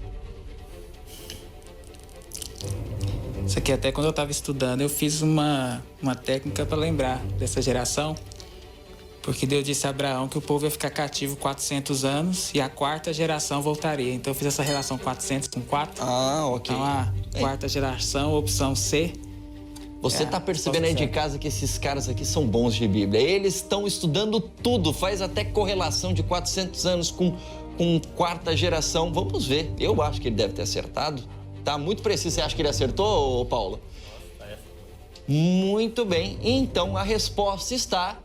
Isso aqui até quando eu estava estudando, eu fiz uma técnica para lembrar dessa geração. Porque Deus disse a Abraão que o povo ia ficar cativo 400 anos e a quarta geração voltaria. Então eu fiz essa relação 400 com 4. Ah, ok. Então a quarta geração, opção C. Você tá percebendo aí de casa que esses caras aqui são bons de Bíblia. Eles estão estudando tudo, faz até correlação de 400 anos com quarta geração. Vamos ver. Eu acho que ele deve ter acertado. Tá muito preciso. Você acha que ele acertou, Paulo? Muito bem. Então a resposta está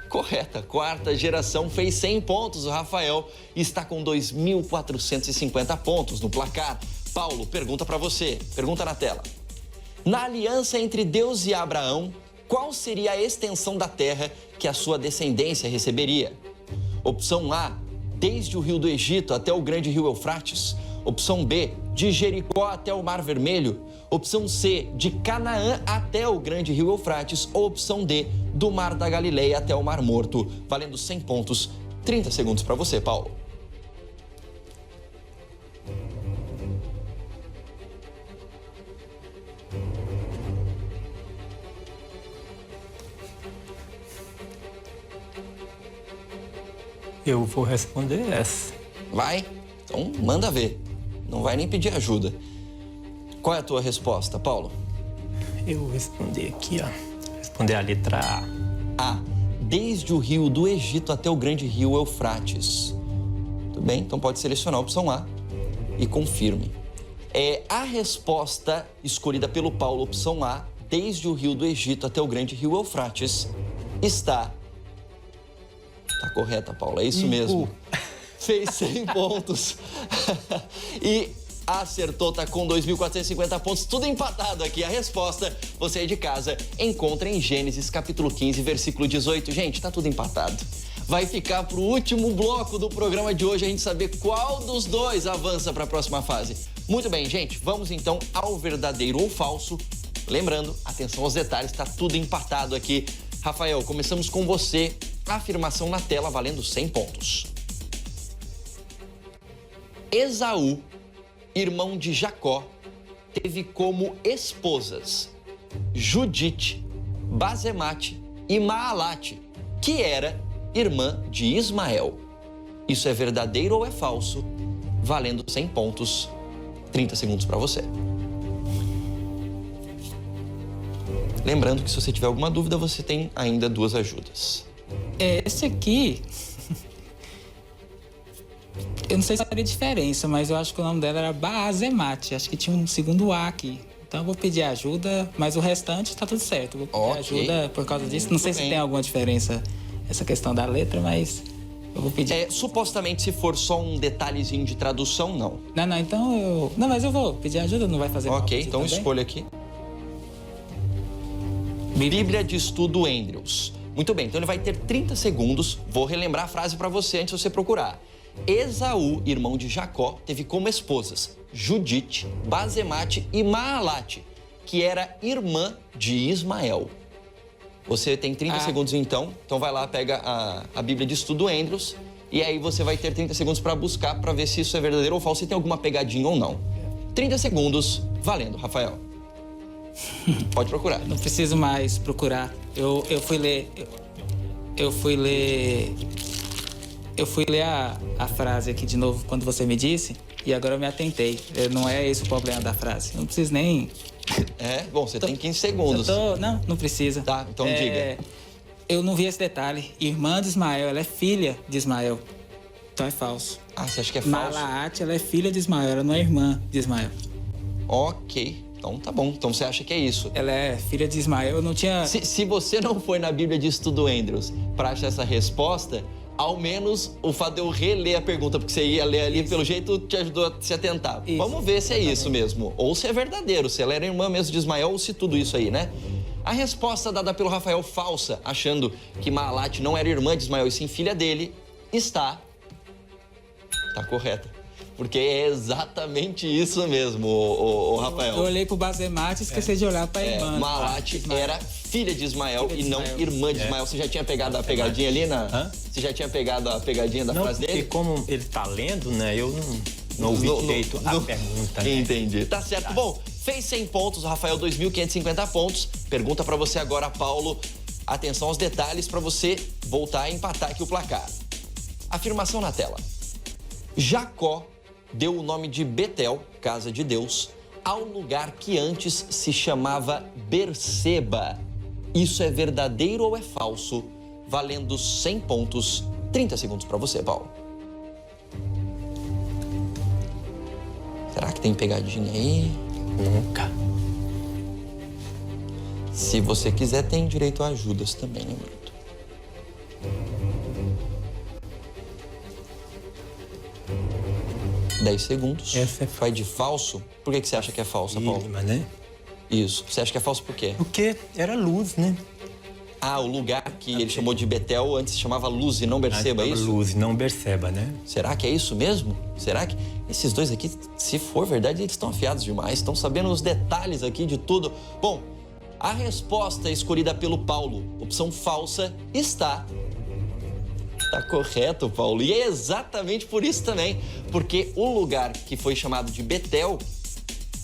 correta. Quarta geração fez 100 pontos. O Rafael está com 2.450 pontos no placar. Paulo, pergunta para você. Pergunta na tela. Na aliança entre Deus e Abraão, qual seria a extensão da terra que a sua descendência receberia? Opção A, desde o rio do Egito até o grande rio Eufrates. Opção B, de Jericó até o Mar Vermelho. Opção C, de Canaã até o grande rio Eufrates. Ou opção D, do Mar da Galileia até o Mar Morto. Valendo 100 pontos, 30 segundos para você, Paulo. Eu vou responder essa. Vai? Então manda ver. Não vai nem pedir ajuda. Qual é a tua resposta, Paulo? Eu vou responder aqui, ó. Responder a letra A. A. Desde o rio do Egito até o grande rio Eufrates. Tudo bem? Então pode selecionar a opção A e confirme. A resposta escolhida pelo Paulo, opção A, desde o rio do Egito até o grande rio Eufrates, está... Tá correta, Paulo, é isso mesmo. Fez 100 pontos e acertou, tá com 2.450 pontos, tudo empatado aqui. A resposta, você aí de casa, encontra em Gênesis, capítulo 15, versículo 18. Gente, tá tudo empatado. Vai ficar pro último bloco do programa de hoje a gente saber qual dos dois avança para a próxima fase. Muito bem, gente, vamos então ao verdadeiro ou falso. Lembrando, atenção aos detalhes, tá tudo empatado aqui. Rafael, começamos com você. Afirmação na tela valendo 100 pontos. Esaú, irmão de Jacó, teve como esposas Judite, Basemate e Maalate, que era irmã de Ismael. Isso é verdadeiro ou é falso? Valendo 100 pontos, 30 segundos para você. Lembrando que se você tiver alguma dúvida, você tem ainda 2 ajudas. Esse aqui... Eu não sei se faria diferença, mas eu acho que o nome dela era Basemate. Acho que tinha um segundo A aqui. Então eu vou pedir ajuda, mas o restante tá tudo certo. Eu vou pedir ajuda por causa disso. Não sei se tem alguma diferença essa questão da letra, mas Eu vou pedir. Supostamente, se for só um detalhezinho de tradução, não. Não, então eu... Não, mas eu vou pedir ajuda, não vai fazer mal. Ok, então também? escolha aqui. Bíblia de Estudo Andrews. Muito bem, então ele vai ter 30 segundos. Vou relembrar a frase para você antes de você procurar. Esaú, irmão de Jacó, teve como esposas Judite, Basemate e Maalate, que era irmã de Ismael. Você tem 30 segundos então vai lá, pega a Bíblia de Estudo Andrews e aí você vai ter 30 segundos para buscar para ver se isso é verdadeiro ou falso, se tem alguma pegadinha ou não. 30 segundos, valendo, Rafael. Pode procurar. Não preciso mais procurar. Eu fui ler a frase aqui de novo quando você me disse e agora eu me atentei. Não é esse o problema da frase. Não preciso nem... Bom, você tem 15 segundos. Não precisa. Tá, então diga. Eu não vi esse detalhe. Irmã de Ismael, ela é filha de Ismael. Então é falso. Você acha que é falso? Malaate, ela é filha de Ismael, ela não é irmã de Ismael. Ok, então tá bom. Então você acha que é isso? Ela é filha de Ismael, eu não tinha... Se você não foi na Bíblia de Estudo Andrews para achar essa resposta, ao menos o fato de eu reler a pergunta, porque você ia ler ali, pelo jeito te ajudou a se atentar. Isso, vamos ver se é isso mesmo, ou se é verdadeiro, se ela era irmã mesmo de Ismael, ou se tudo isso aí, né? A resposta dada pelo Rafael falsa, achando que Maalate não era irmã de Ismael e sim filha dele, está correta. Porque é exatamente isso mesmo, o Rafael. Eu olhei pro Basemate e esqueci de olhar pra irmã. Maalate era filha de Ismael e não irmã de Ismael. Você já tinha pegado a pegadinha ali Você já tinha pegado a pegadinha da frase dele? Porque como ele tá lendo, né, eu não ouvi direito a pergunta. Né? Entendi. Tá certo. Bom, fez 100 pontos, Rafael 2.550 pontos. Pergunta pra você agora, Paulo. Atenção aos detalhes pra você voltar a empatar aqui o placar. Afirmação na tela. Jacó deu o nome de Betel, casa de Deus, ao lugar que antes se chamava Berseba. Isso é verdadeiro ou é falso? Valendo 100 pontos. 30 segundos para você, Paulo. Será que tem pegadinha aí? Nunca. Se você quiser, tem direito a ajudas também, lembrando. $10 segundos. Essa é Vai de falso. Por que você acha que é falsa, Paulo? Mínima, né? Isso. Você acha que é falso por quê? Porque era luz, né? O lugar que ele chamou de Betel antes se chamava Luz e não Berseba, é isso? Luz e não Berseba, né? Será que é isso mesmo? Será que esses dois aqui, se for verdade, eles estão afiados demais, estão sabendo os detalhes aqui de tudo. Bom, a resposta escolhida pelo Paulo, opção falsa, está correto, Paulo. E é exatamente por isso também, porque o lugar que foi chamado de Betel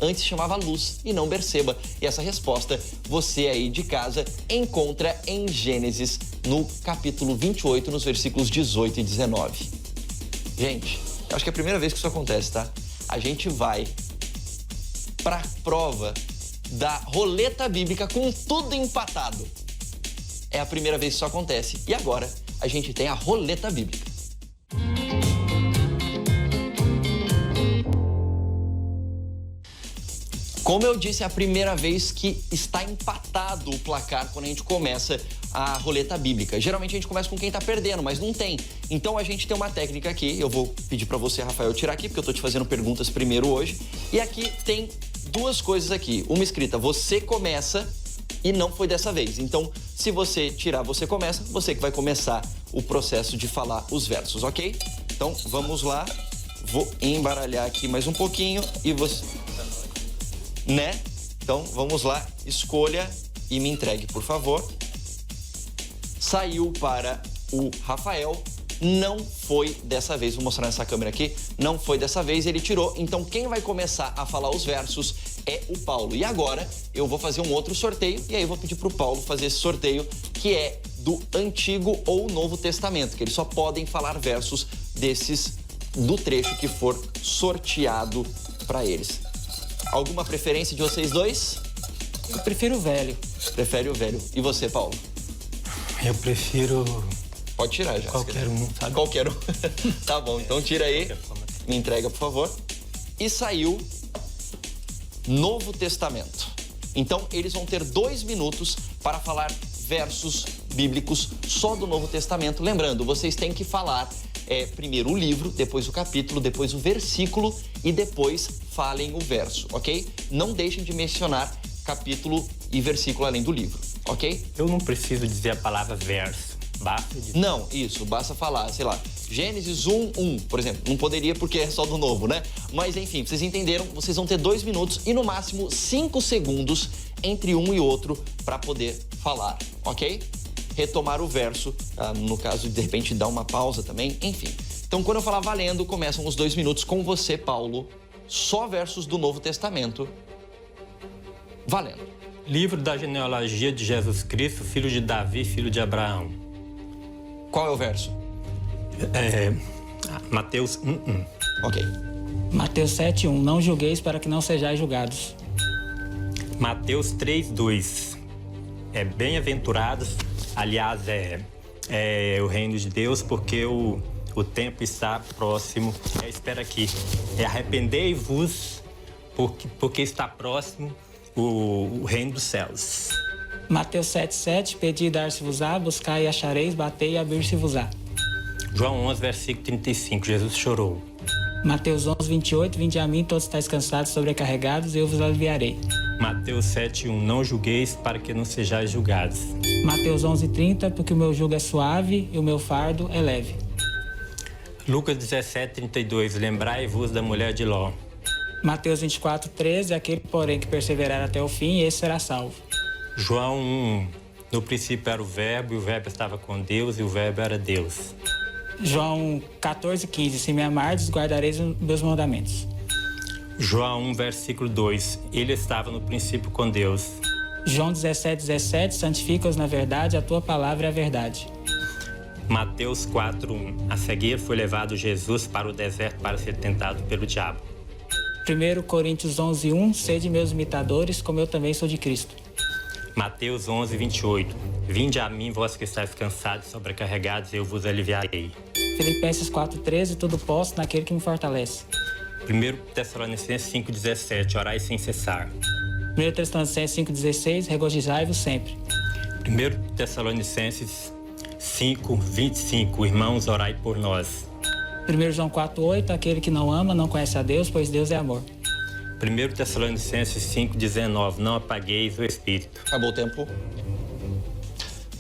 antes chamava Luz e não Berseba. E essa resposta você aí de casa encontra em Gênesis, no capítulo 28, nos versículos 18 e 19. Gente, eu acho que é a primeira vez que isso acontece, tá? A gente vai pra prova da roleta bíblica com tudo empatado. É a primeira vez que isso acontece. E agora a gente tem a roleta bíblica. Como eu disse, é a primeira vez que está empatado o placar quando a gente começa a roleta bíblica. Geralmente a gente começa com quem está perdendo, mas não tem. Então a gente tem uma técnica aqui, eu vou pedir para você, Rafael, tirar aqui, porque eu estou te fazendo perguntas primeiro hoje. E aqui tem duas coisas aqui. Uma escrita, você começa, e não foi dessa vez. Então, se você tirar, você começa, você que vai começar o processo de falar os versos, ok? Então, vamos lá. Vou embaralhar aqui mais um pouquinho e você... Né? Então, vamos lá. Escolha e me entregue, por favor. Saiu para o Rafael. Não foi dessa vez. Vou mostrar nessa câmera aqui. Não foi dessa vez. Ele tirou. Então, quem vai começar a falar os versos é o Paulo. E agora, eu vou fazer um outro sorteio. E aí, eu vou pedir para o Paulo fazer esse sorteio, que é do Antigo ou Novo Testamento. Que eles só podem falar versos desses do trecho que for sorteado para eles. Alguma preferência de vocês dois? Eu prefiro o velho. Prefere o velho. E você, Paulo? Eu prefiro... Pode tirar já. Qualquer um, sabe? Qualquer um. Tá bom, então tira aí. Me entrega, por favor. E saiu Novo Testamento. Então, eles vão ter 2 minutos para falar versos bíblicos só do Novo Testamento. Lembrando, vocês têm que falar primeiro o livro, depois o capítulo, depois o versículo e depois falem o verso, ok? Não deixem de mencionar capítulo e versículo além do livro, ok? Eu não preciso dizer a palavra verso, basta dizer. Não, isso, basta falar, sei lá, Gênesis 1:1, por exemplo. Não poderia porque é só do Novo, né? Mas enfim, vocês entenderam, vocês vão ter 2 minutos e no máximo 5 segundos entre um e outro para poder falar, ok? Retomar o verso, no caso de repente dar uma pausa também, enfim. Então quando eu falar valendo, começam os 2 minutos com você, Paulo. Só versos do Novo Testamento. Valendo. Livro da genealogia de Jesus Cristo, filho de Davi, filho de Abraão. Qual é o verso? Mateus 1:1. Ok. Mateus 7:1. Não julgueis para que não sejais julgados. Mateus 3:2. Bem-aventurados, aliás, é o reino de Deus, porque o tempo está próximo. Espera aqui. Arrependei-vos, porque está próximo o reino dos céus. Mateus 7:7. Pedi e dar-se-vos-á, buscai e achareis, batei e abrir-se-vos-á. João 11, versículo 35. Jesus chorou. Mateus 11:28. Vinde a mim, todos estáis cansados, sobrecarregados, e eu vos aliviarei. Mateus 7:1. Não julgueis para que não sejais julgados. Mateus 11:30. Porque o meu jugo é suave e o meu fardo é leve. Lucas 17:32. Lembrai-vos da mulher de Ló. Mateus 24:13. Aquele, porém, que perseverar até o fim, esse será salvo. João 1. No princípio era o verbo, e o verbo estava com Deus, e o verbo era Deus. João 14:15. Se me amardes, guardareis os meus mandamentos. João 1, versículo 2. Ele estava no princípio com Deus. João 17:17. Santifica-os na verdade, a tua palavra é a verdade. Mateus 4:1. A seguir foi levado Jesus para o deserto para ser tentado pelo diabo. 1 Coríntios 11:1. Sede meus imitadores, como eu também sou de Cristo. Mateus 11:28. Vinde a mim, vós que estáis cansados e sobrecarregados, eu vos aliviarei. Filipenses 4:13. Tudo posso naquele que me fortalece. 1 Tessalonicenses 5:17. Orai sem cessar. 1 Tessalonicenses 5:16. Regozijai-vos sempre. 1 Tessalonicenses 5:25. Irmãos, orai por nós. 1 João 4:8. Aquele que não ama não conhece a Deus, pois Deus é amor. 1 Tessalonicenses 5:19. Não apagueis o espírito. Acabou o tempo.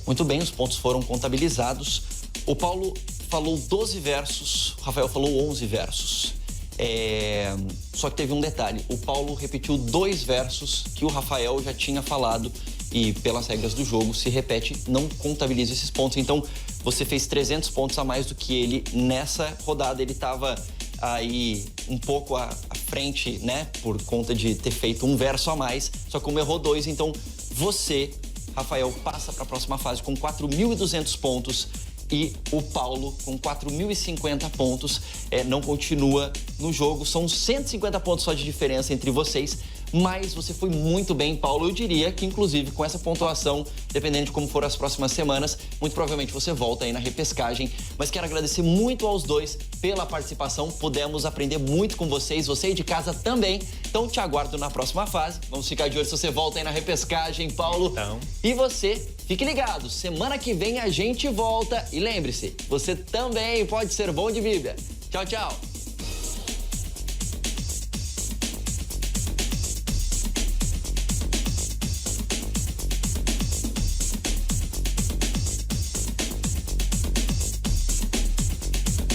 Muito bem, os pontos foram contabilizados. O Paulo falou 12 versos, o Rafael falou 11 versos. Só que teve um detalhe, o Paulo repetiu 2 versos que o Rafael já tinha falado e pelas regras do jogo, se repete, não contabiliza esses pontos. Então, você fez 300 pontos a mais do que ele nessa rodada. Ele estava aí um pouco à frente, né, por conta de ter feito um verso a mais, só que como errou 2, então você, Rafael, passa para a próxima fase com 4.200 pontos e o Paulo com 4.050 pontos não continua no jogo. São 150 pontos só de diferença entre vocês, mas você foi muito bem, Paulo. Eu diria que, inclusive, com essa pontuação, dependendo de como for as próximas semanas, muito provavelmente você volta aí na repescagem. Mas quero agradecer muito aos dois pela participação. Pudemos aprender muito com vocês, você aí de casa também. Então, te aguardo na próxima fase. Vamos ficar de olho se você volta aí na repescagem, Paulo. Então. E você, fique ligado. Semana que vem a gente volta. E lembre-se, você também pode ser bom de Bíblia. Tchau, tchau.